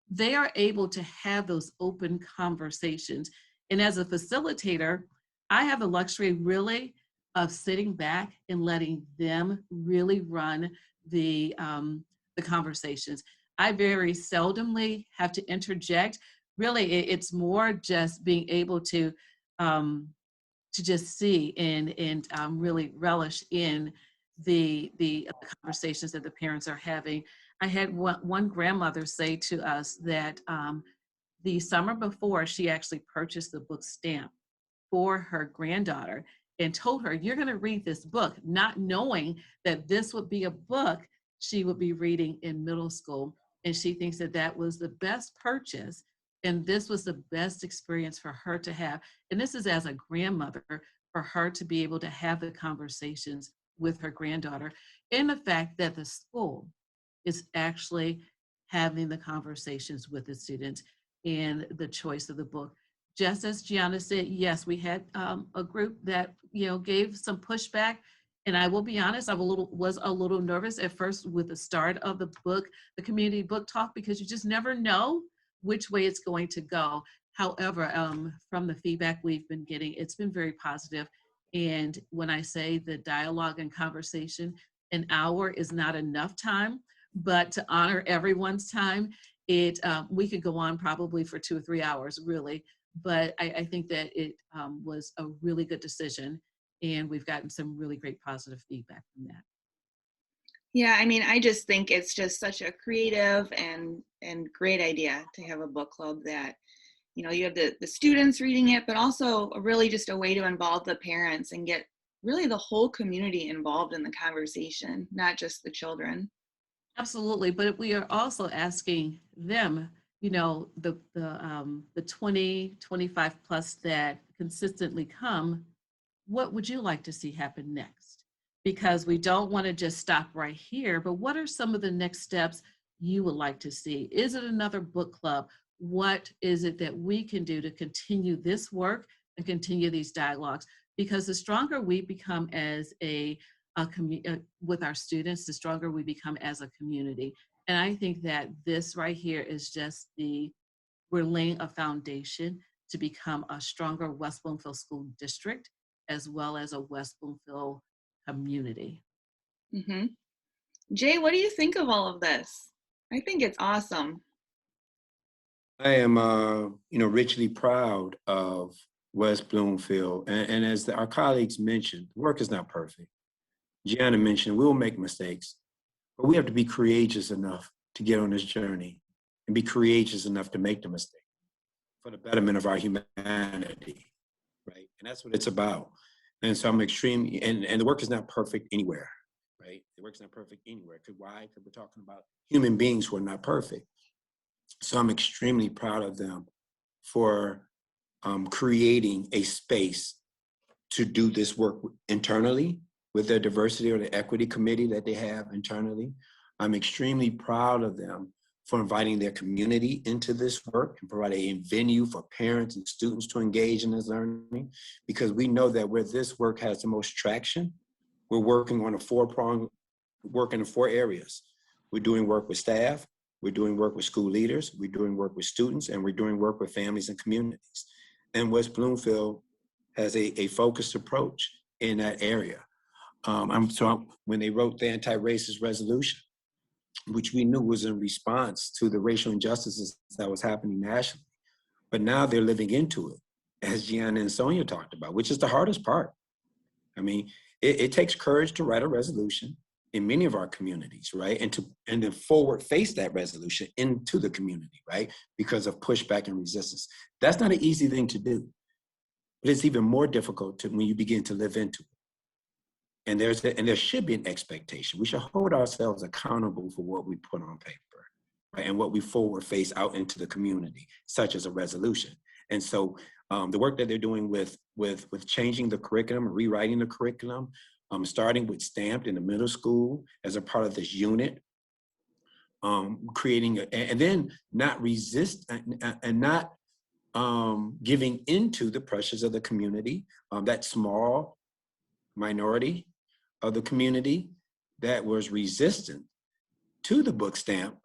S5: they are able to have those open conversations. And as a facilitator, I have the luxury really of sitting back and letting them really run the conversations. I very seldomly have to interject. Really, it's more just being able to just see and really relish in the conversations that the parents are having. I had one grandmother say to us that the summer before, she actually purchased the book Stamp for her granddaughter and told her, "You're going to read this book," not knowing that this would be a book she would be reading in middle school. And she thinks that that was the best purchase And this was the best experience for her to have. And this is as a grandmother, for her to be able to have the conversations with her granddaughter, and the fact that the school is actually having the conversations with the students and the choice of the book. Just as Jianna said, yes, we had a group that gave some pushback, and I will be honest, was a little nervous at first with the start of the book, the community book talk, because you just never know which way it's going to go. However, from the feedback we've been getting, it's been very positive. And when I say the dialogue and conversation, an hour is not enough time, but to honor everyone's time, we could go on probably for 2 or 3 hours, really. But I think that it was a really good decision, and we've gotten some really great positive feedback from that.
S1: Yeah, I mean, I just think it's just such a creative and great idea to have a book club that, you have the students reading it, but also really just a way to involve the parents and get really the whole community involved in the conversation, not just the children.
S5: Absolutely, but we are also asking them, the 20, 25 plus that consistently come, what would you like to see happen next? Because we don't want to just stop right here, but what are some of the next steps you would like to see? Is it another book club? What is it that we can do to continue this work and continue these dialogues? Because the stronger we become as with our students, the stronger we become as a community. And I think that this right here is just we're laying a foundation to become a stronger West Bloomfield School District, as well as a West Bloomfield community.
S1: Mm-hmm. Jay, what do you think of all of this? I think it's awesome.
S2: I am, richly proud of West Bloomfield. And as our colleagues mentioned, the work is not perfect. Jianna mentioned we will make mistakes, but we have to be courageous enough to get on this journey and be courageous enough to make the mistake for the betterment of our humanity, right? And that's what it's about. And so I'm extremely, and the work is not perfect anywhere, right? The work's not perfect anywhere. Why? Because we're talking about human beings who are not perfect. So I'm extremely proud of them for creating a space to do this work internally with their diversity or the equity committee that they have internally. I'm extremely proud of them for inviting their community into this work and providing a venue for parents and students to engage in this learning, because we know that where this work has the most traction, we're working on a four-pronged work in 4 areas. We're doing work with staff, we're doing work with school leaders, we're doing work with students, and we're doing work with families and communities. And West Bloomfield has a focused approach in that area. When they wrote the anti-racist resolution, which we knew was in response to the racial injustices that was happening nationally, but now they're living into it, as Jianna and Sonja talked about, which is the hardest part. I mean, it takes courage to write a resolution in many of our communities, right? And to forward face that resolution into the community, right? Because of pushback and resistance. That's not an easy thing to do, but it's even more difficult when you begin to live into it. And there should be an expectation. We should hold ourselves accountable for what we put on paper, right? And what we forward face out into the community, such as a resolution. And so the work that they're doing with changing the curriculum, rewriting the curriculum, starting with Stamped in the middle school as a part of this unit, creating, and then not resist and not giving into the pressures of the community, that small minority of the community that was resistant to the book Stamp,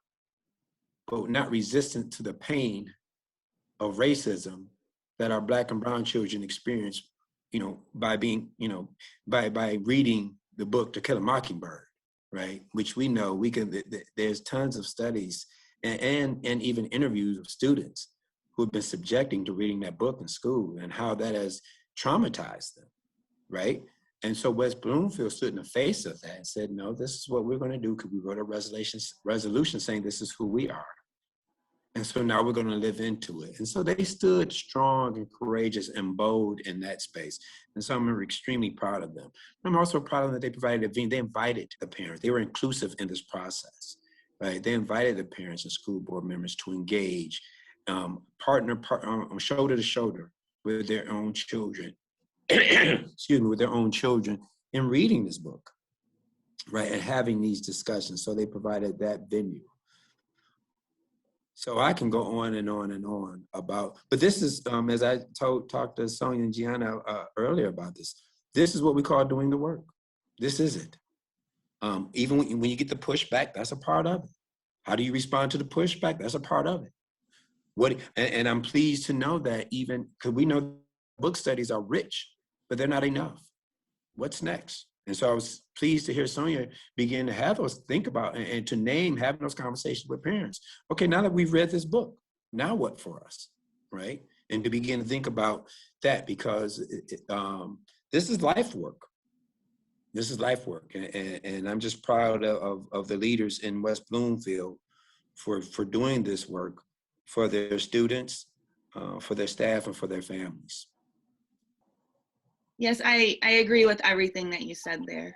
S2: but not resistant to the pain of racism that our Black and brown children experience, by being, by reading the book To Kill a Mockingbird, right? Which we know there's tons of studies and even interviews of students who have been subjecting to reading that book in school and how that has traumatized them, right? And so West Bloomfield stood in the face of that and said, no, this is what we're going to do, because we wrote a resolution saying this is who we are. And so now we're going to live into it. And so they stood strong and courageous and bold in that space. And so I'm extremely proud of them. I'm also proud of them that they provided a venue. They invited the parents. They were inclusive in this process, right? They invited the parents and school board members to engage shoulder to shoulder with their own children, excuse me, with their own children in reading this book, right, and having these discussions. So they provided that venue. So I can go on and on and on about, but this is, as I talked to Sonja and Jianna earlier about this is what we call doing the work. This is it. Even when you get the pushback, that's a part of it. How do you respond to the pushback? That's a part of it. And I'm pleased to know that, even because we know book studies are rich, but they're not enough. What's next? And so I was pleased to hear Sonja begin to have us think about and to name having those conversations with parents. Okay, now that we've read this book, now what for us, right? And to begin to think about that, because this is life work. This is life work, and I'm just proud of the leaders in West Bloomfield for doing this work for their students, for their staff, and for their families.
S1: Yes, I agree with everything that you said there,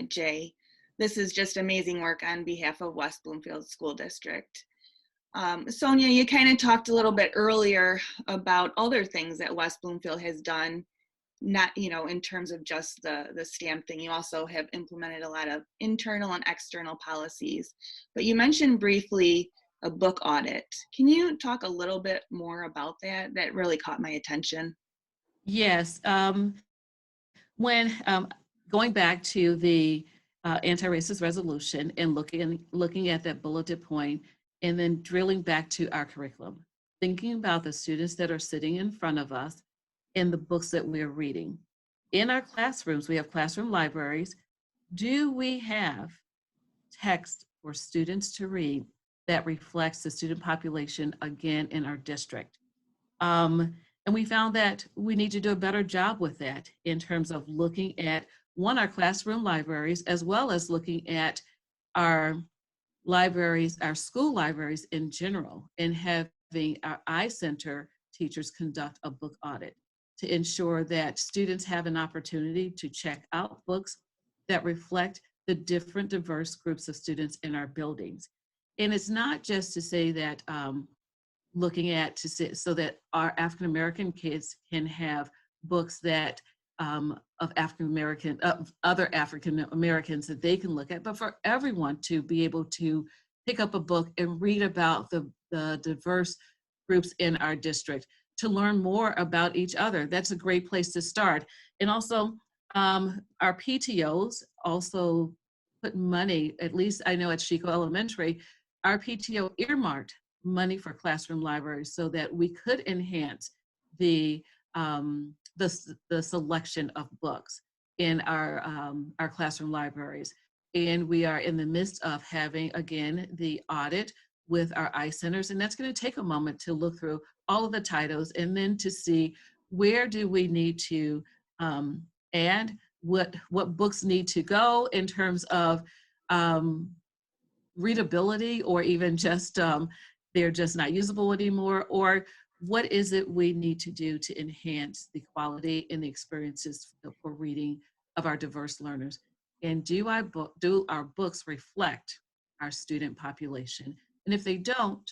S1: Jay. This is just amazing work on behalf of West Bloomfield School District. Sonja, you kind of talked a little bit earlier about other things that West Bloomfield has done, not, in terms of just the stamp thing. You also have implemented a lot of internal and external policies, but you mentioned briefly a book audit. Can you talk a little bit more about that? That really caught my attention.
S5: Yes. When going back to the anti-racist resolution and looking at that bulleted point, and then drilling back to our curriculum, thinking about the students that are sitting in front of us and the books that we are reading. In our classrooms, we have classroom libraries. Do we have text for students to read that reflects the student population again in our district? And we found that we need to do a better job with that in terms of looking at, one, our classroom libraries, as well as looking at our libraries, our school libraries in general, and having our I-Center teachers conduct a book audit to ensure that students have an opportunity to check out books that reflect the different diverse groups of students in our buildings. And it's not just to say that looking at so that our African American kids can have books that of other African Americans that they can look at, but for everyone to be able to pick up a book and read about the diverse groups in our district, to learn more about each other. That's a great place to start. And also our PTOs also put money, at least I know at Sheiko Elementary, our PTO earmarked money for classroom libraries so that we could enhance the selection of books in our classroom libraries. And we are in the midst of having, again, the audit with our I-Centers, and that's going to take a moment to look through all of the titles and then to see where do we need to add, what books need to go in terms of readability, or even just they're just not usable anymore, or what is it we need to do to enhance the quality and the experiences for reading of our diverse learners? And do our books reflect our student population? And if they don't,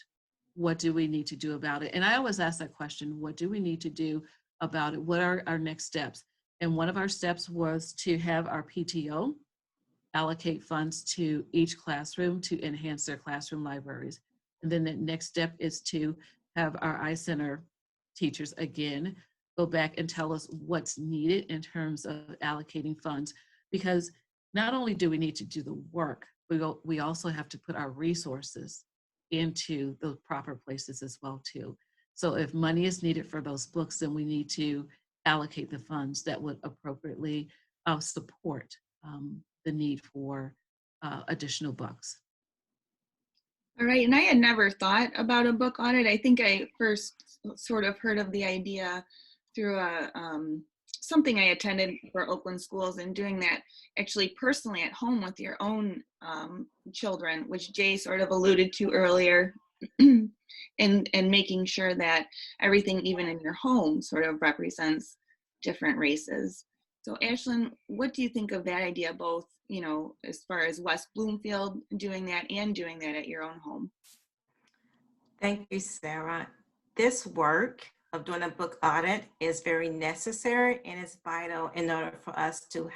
S5: what do we need to do about it? And I always ask that question, what do we need to do about it? What are our next steps? And one of our steps was to have our PTO allocate funds to each classroom to enhance their classroom libraries. And then the next step is to have our I-Center teachers again go back and tell us what's needed in terms of allocating funds, because not only do we need to do the work, we also have to put our resources into the proper places as well too. So if money is needed for those books, then we need to allocate the funds that would appropriately support the need for additional books.
S1: All right, and I had never thought about a book audit. I think I first sort of heard of the idea through something I attended for Oakland schools, and doing that actually personally at home with your own children, which Jay sort of alluded to earlier, and making sure that everything, even in your home, sort of represents different races. So Ashelin, what do you think of that idea, both, as far as West Bloomfield doing that and doing that at your own home?
S3: Thank you, Sarah. this work of doing a book audit is very necessary and it's vital in order for us to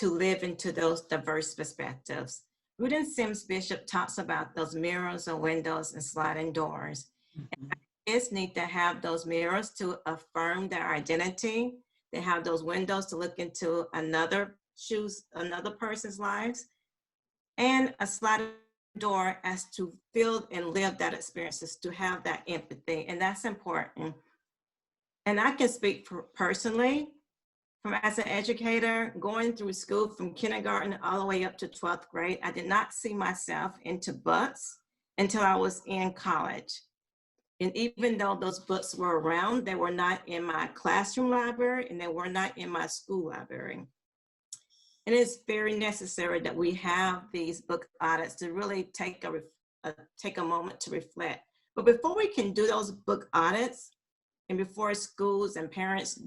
S3: live into those diverse perspectives. Rudin Sims Bishop talks about those mirrors and windows and sliding doors. And kids need to have those mirrors to affirm their identity. They have those windows to look into another person's lives, and a sliding door as to feel and live that experiences, to have that empathy, and that's important. And I can speak personally, from as an educator, going through school from kindergarten all the way up to 12th grade, I did not see myself into books until I was in college. And even though those books were around, they were not in my classroom library and they were not in my school library. And it's very necessary that we have these book audits to really take a moment to reflect. But before we can do those book audits, and before schools and parents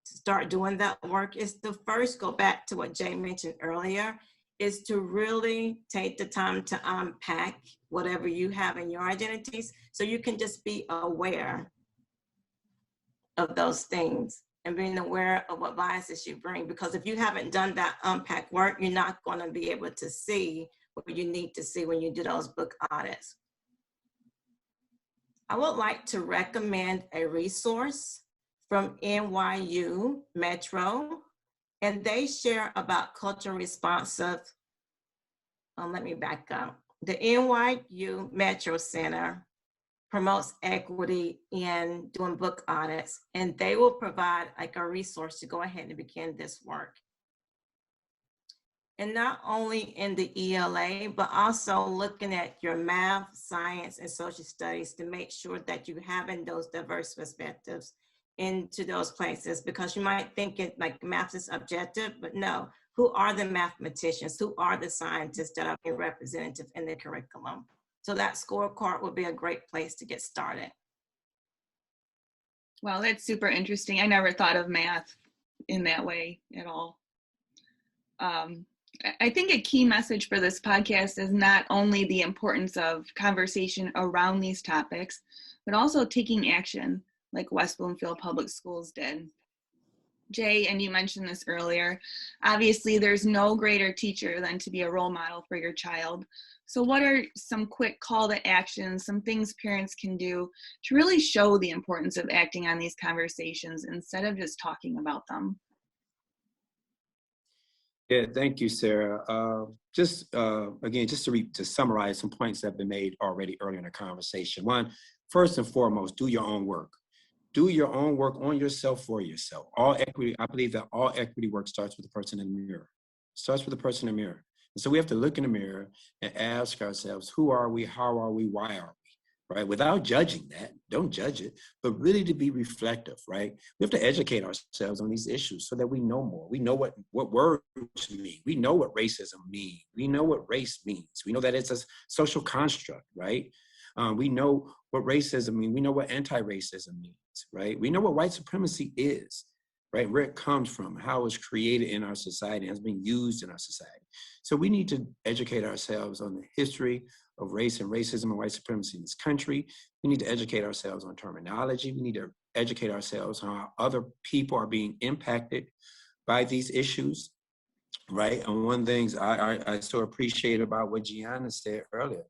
S3: start doing that work, is to first go back to what Jay mentioned earlier, is to really take the time to unpack whatever you have in your identities, so you can just be aware of those things and being aware of what biases you bring. Because if you haven't done that unpack work, you're not going to be able to see what you need to see when you do those book audits. I would like to recommend a resource from NYU Metro, and they share about culturally responsive. Let me back up. The NYU Metro Center promotes equity in doing book audits, and they will provide like a resource to go ahead and begin this work. And not only in the ELA, but also looking at your math, science, and social studies to make sure that you have in those diverse perspectives into those places, because you might think it like math is objective, but no. Who are the mathematicians? Who are the scientists that are being representative in the curriculum? So that scorecard would be a great place to get started.
S1: Well, that's super interesting. I never thought of math in that way at all. I think a key message for this podcast is not only the importance of conversation around these topics, but also taking action like West Bloomfield Public Schools did. Jay, and you mentioned this earlier, obviously there's no greater teacher than to be a role model for your child. So what are some quick call to action, some things parents can do to really show the importance of acting on these conversations instead of just talking about them?
S2: Yeah, thank you, Sarah. Again, just to summarize some points that have been made already earlier in the conversation. One, first and foremost, do your own work. Do your own work on yourself for yourself. All equity, I believe that all equity work starts with the person in the mirror. Starts with the person in the mirror. And so we have to look in the mirror and ask ourselves, who are we, how are we, why are we, right? Without judging that, don't judge it, but really to be reflective, right? We have to educate ourselves on these issues so that we know more. We know what words mean. We know what racism means. We know what race means. We know that it's a social construct, right? We know what racism means. We know what anti-racism means, right? We know what white supremacy is, right? Where it comes from, how it's created in our society, has been used in our society. So we need to educate ourselves on the history of race and racism and white supremacy in this country. We need to educate ourselves on terminology. We need to educate ourselves on how other people are being impacted by these issues, right? And one of the things I so appreciate about what Jianna said earlier,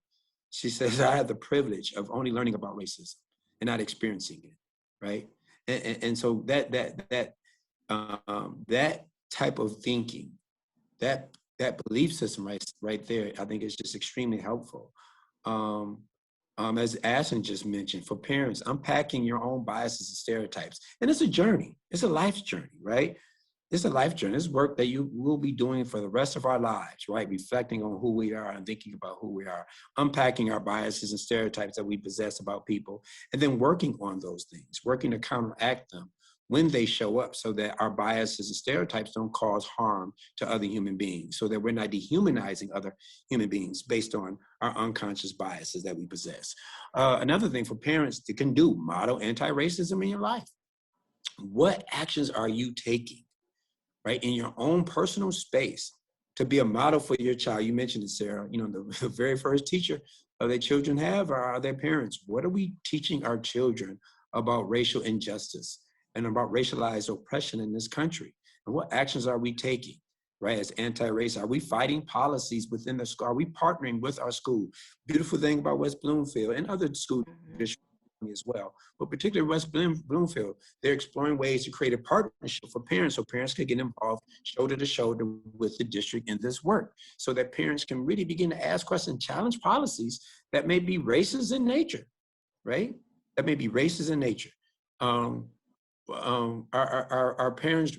S2: she says, I had the privilege of only learning about racism and not experiencing it, right? And so that type of thinking, that belief system right there, I think is just extremely helpful. As Ashelin just mentioned, for parents, unpacking your own biases and stereotypes. And it's a journey. It's a life journey, right? It's a life journey. It's work that you will be doing for the rest of our lives, right? Reflecting on who we are and thinking about who we are, unpacking our biases and stereotypes that we possess about people, and then working on those things, working to counteract them when they show up so that our biases and stereotypes don't cause harm to other human beings, so that we're not dehumanizing other human beings based on our unconscious biases that we possess. Another thing for parents that can do, model anti-racism in your life. What actions are you taking, right, in your own personal space to be a model for your child? You mentioned it, Sarah, the very first teacher of their children have or are their parents? What are we teaching our children about racial injustice and about racialized oppression in this country? And what actions are we taking, right, as anti-race? Are we fighting policies within the school? Are we partnering with our school? Beautiful thing about West Bloomfield and other school districts as well, but particularly West Bloomfield, they're exploring ways to create a partnership for parents so parents can get involved shoulder to shoulder with the district in this work, so that parents can really begin to ask questions, challenge policies that may be racist in nature, right? That may be racist in nature. Our parents,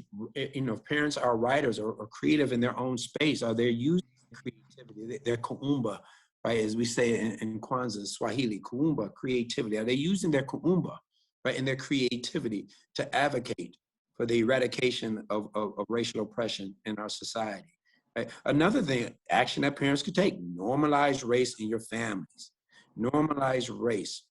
S2: parents are writers or creative in their own space. Are they using creativity, their kuumba, right? As we say in Kwanzaa, Swahili, kuumba, creativity. Are they using their kuumba, right, and their creativity to advocate for the eradication of racial oppression in our society? Right? Another thing, action that parents could take, normalize race in your families. Normalize race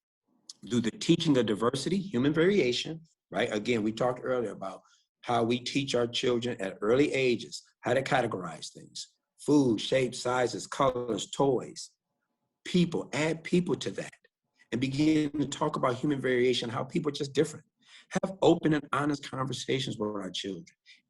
S2: through the teaching of diversity, human variation, right? Again, we talked earlier about how we teach our children at early ages how to categorize things: food, shapes, sizes, colors, toys, people. Add people to that and begin to talk about human variation, how people are just different. Have open and honest conversations with our children.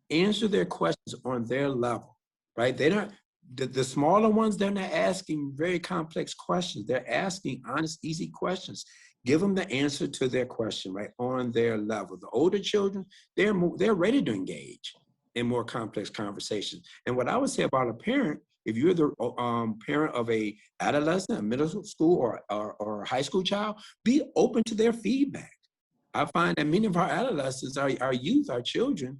S2: Answer their questions on their level, right? They're not, the smaller ones, they're not asking very complex questions. They're asking honest, easy questions. Give them the answer to their question, right, on their level. The older children, they're ready to engage in more complex conversations. And what I would say about a parent, if you're the parent of a adolescent, a middle school or a high school child, be open to their feedback. I find that many of our adolescents, our youth, our children,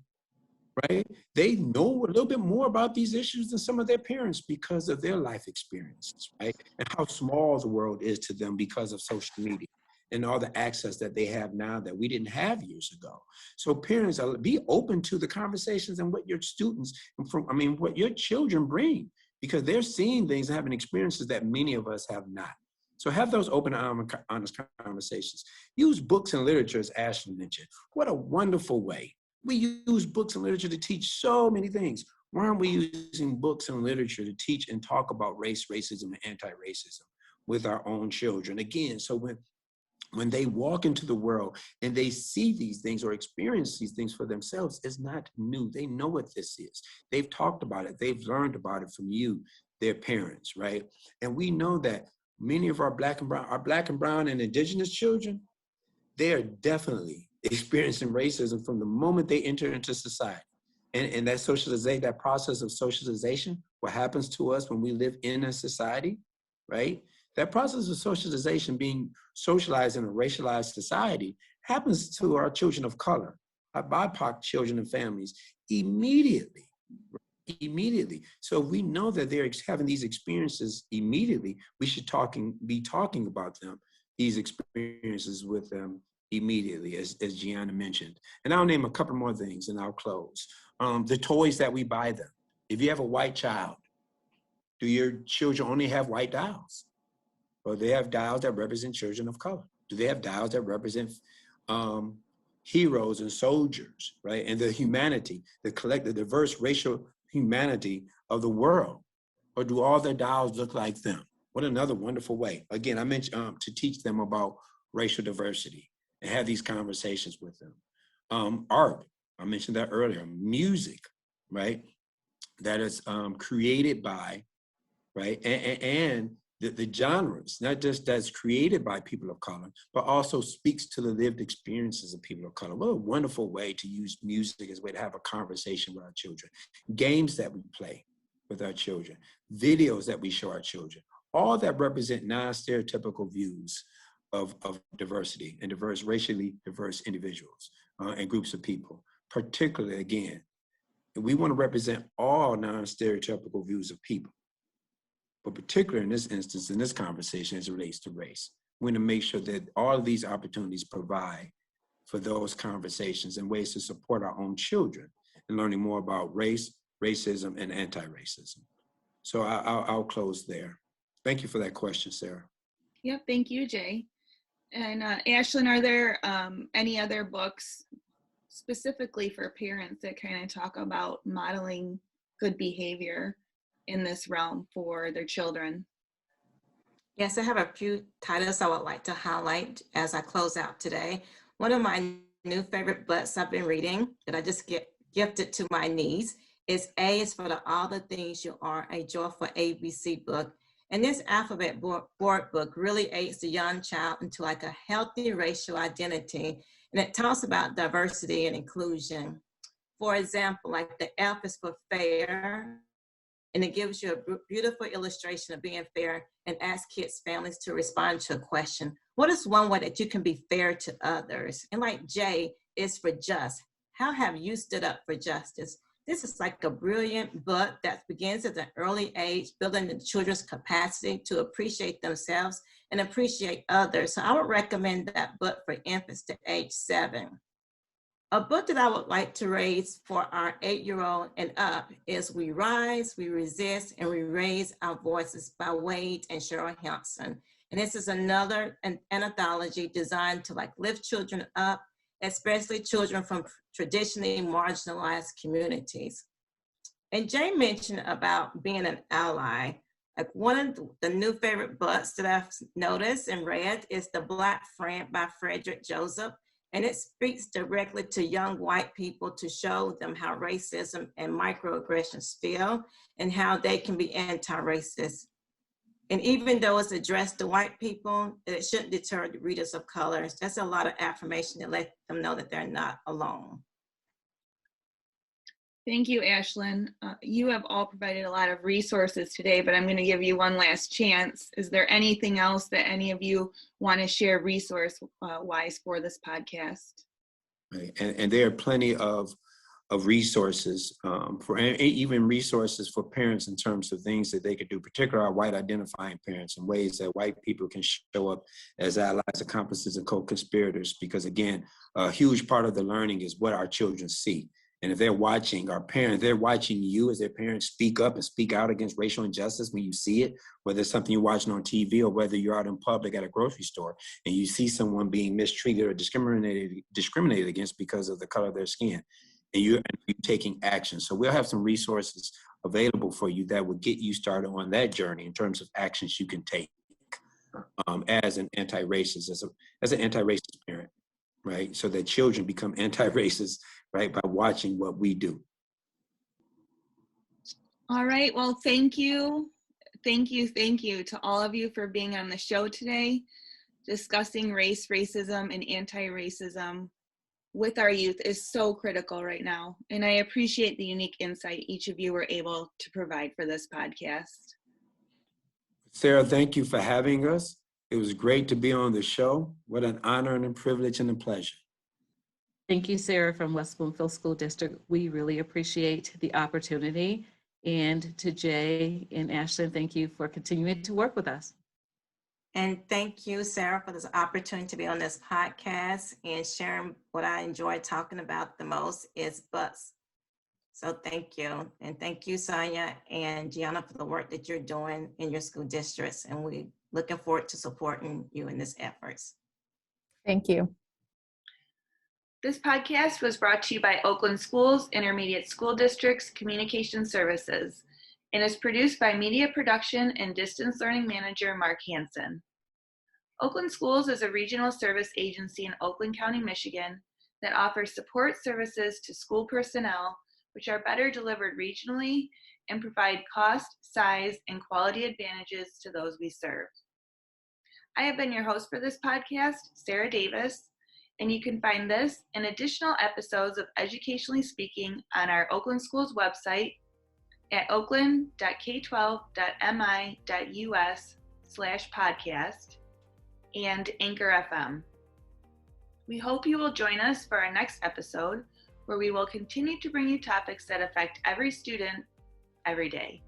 S2: right, they know a little bit more about these issues than some of their parents because of their life experiences, right? And how small the world is to them because of social media and all the access that they have now that we didn't have years ago. So parents, be open to the conversations and what your students, what your children bring, because they're seeing things and having experiences that many of us have not. So have those open, honest conversations. Use books and literature, as Ashelin mentioned. What a wonderful way. We use books and literature to teach so many things. Why aren't we using books and literature to teach and talk about race, racism, and anti-racism with our own children? Again, so when they walk into the world and they see these things or experience these things for themselves, it's not new. They know what this is. They've talked about it. They've learned about it from you, their parents, right? And we know that many of our black and brown and indigenous children, they are definitely experiencing racism from the moment they enter into society. And that socialization, that process of socialization, what happens to us when we live in a society, right? That process of socialization, being socialized in a racialized society, happens to our children of color, our BIPOC children and families immediately. So we know that they're having these experiences immediately. We should be talking about them, these experiences with them immediately, as Jianna mentioned. And I'll name a couple more things and I'll close. The toys that we buy them. If you have a white child, do your children only have white dolls? Or they have dolls that represent children of color? Do they have dolls that represent heroes and soldiers, right? And the humanity, the collective, diverse racial humanity of the world? Or do all their dolls look like them? What another wonderful way. Again, I mentioned to teach them about racial diversity and have these conversations with them. Art, I mentioned that earlier. Music, right? That is created by, right? And the genres, not just that's created by people of color, but also speaks to the lived experiences of people of color. What a wonderful way to use music as a way to have a conversation with our children. Games that we play with our children, videos that we show our children, all that represent non-stereotypical views of diversity and racially diverse individuals and groups of people. Particularly, again, we want to represent all non-stereotypical views of people. But particularly in this instance, in this conversation, as it relates to race, we want to make sure that all of these opportunities provide for those conversations and ways to support our own children in learning more about race, racism, and anti-racism. So I'll close there. Thank you for that question, Sarah.
S1: Yep, thank you, Jay. And Ashelin, are there any other books specifically for parents that kind of talk about modeling good behavior in this realm for their children?
S3: Yes, I have a few titles I would like to highlight as I close out today. One of my new favorite books I've been reading that I just gifted to my niece is A is for All the Things You Are, a Joyful ABC book. And this alphabet board book really aids the young child into like a healthy racial identity. And it talks about diversity and inclusion. For example, like the F is for fair, and it gives you a beautiful illustration of being fair and asks kids' families to respond to a question. What is one way that you can be fair to others? And like J is for just. How have you stood up for justice? This is like a brilliant book that begins at an early age, building the children's capacity to appreciate themselves and appreciate others. So I would recommend that book for infants to age 7. A book that I would like to raise for our 8-year-old and up is We Rise, We Resist, and We Raise Our Voices by Wade and Cheryl Hampson. And this is another anthology designed to like lift children up, especially children from traditionally marginalized communities. And Jay mentioned about being an ally. Like one of the new favorite books that I've noticed and read is The Black Friend by Frederick Joseph. And it speaks directly to young white people to show them how racism and microaggressions feel and how they can be anti-racist. And even though it's addressed to white people, it shouldn't deter the readers of color. That's a lot of affirmation to let them know that they're not alone.
S1: Thank you, Ashelin. You have all provided a lot of resources today, but I'm going to give you one last chance. Is there anything else that any of you want to share resource-wise for this podcast?
S2: Right. And there are plenty of resources for even resources for parents in terms of things that they could do, particularly our white identifying parents, and ways that white people can show up as allies, accomplices, and co-conspirators. Because again, a huge part of the learning is what our children see. And if they're watching our parents, they're watching you as their parents speak up and speak out against racial injustice when you see it, whether it's something you're watching on TV or whether you're out in public at a grocery store and you see someone being mistreated or discriminated against because of the color of their skin, and you're taking action. So we'll have some resources available for you that will get you started on that journey in terms of actions you can take as an anti-racist, as an anti-racist parent, right? So that children become anti-racist, right, by watching what we do.
S1: All right, well, thank you. Thank you to all of you for being on the show today, discussing race, racism, and anti-racism with our youth is so critical right now. And I appreciate the unique insight each of you were able to provide for this podcast.
S2: Sarah, thank you for having us. It was great to be on the show. What an honor and a privilege and a pleasure.
S5: Thank you, Sarah from West Bloomfield School District. We really appreciate the opportunity. And to Jay and Ashelin, thank you for continuing to work with us.
S3: And thank you, Sarah, for this opportunity to be on this podcast and sharing what I enjoy talking about the most is books. So thank you. And thank you, Sonja and Jianna, for the work that you're doing in your school districts. And we're looking forward to supporting you in this efforts.
S4: Thank you.
S1: This podcast was brought to you by Oakland Schools Intermediate School District's Communication Services and is produced by Media Production and Distance Learning Manager Mark Hansen. Oakland Schools is a regional service agency in Oakland County, Michigan that offers support services to school personnel which are better delivered regionally and provide cost, size, and quality advantages to those we serve. I have been your host for this podcast, Sarah Davis, and you can find this and additional episodes of Educationally Speaking on our Oakland Schools website at oakland.k12.mi.us/podcast and Anchor FM. We hope you will join us for our next episode, where we will continue to bring you topics that affect every student every day.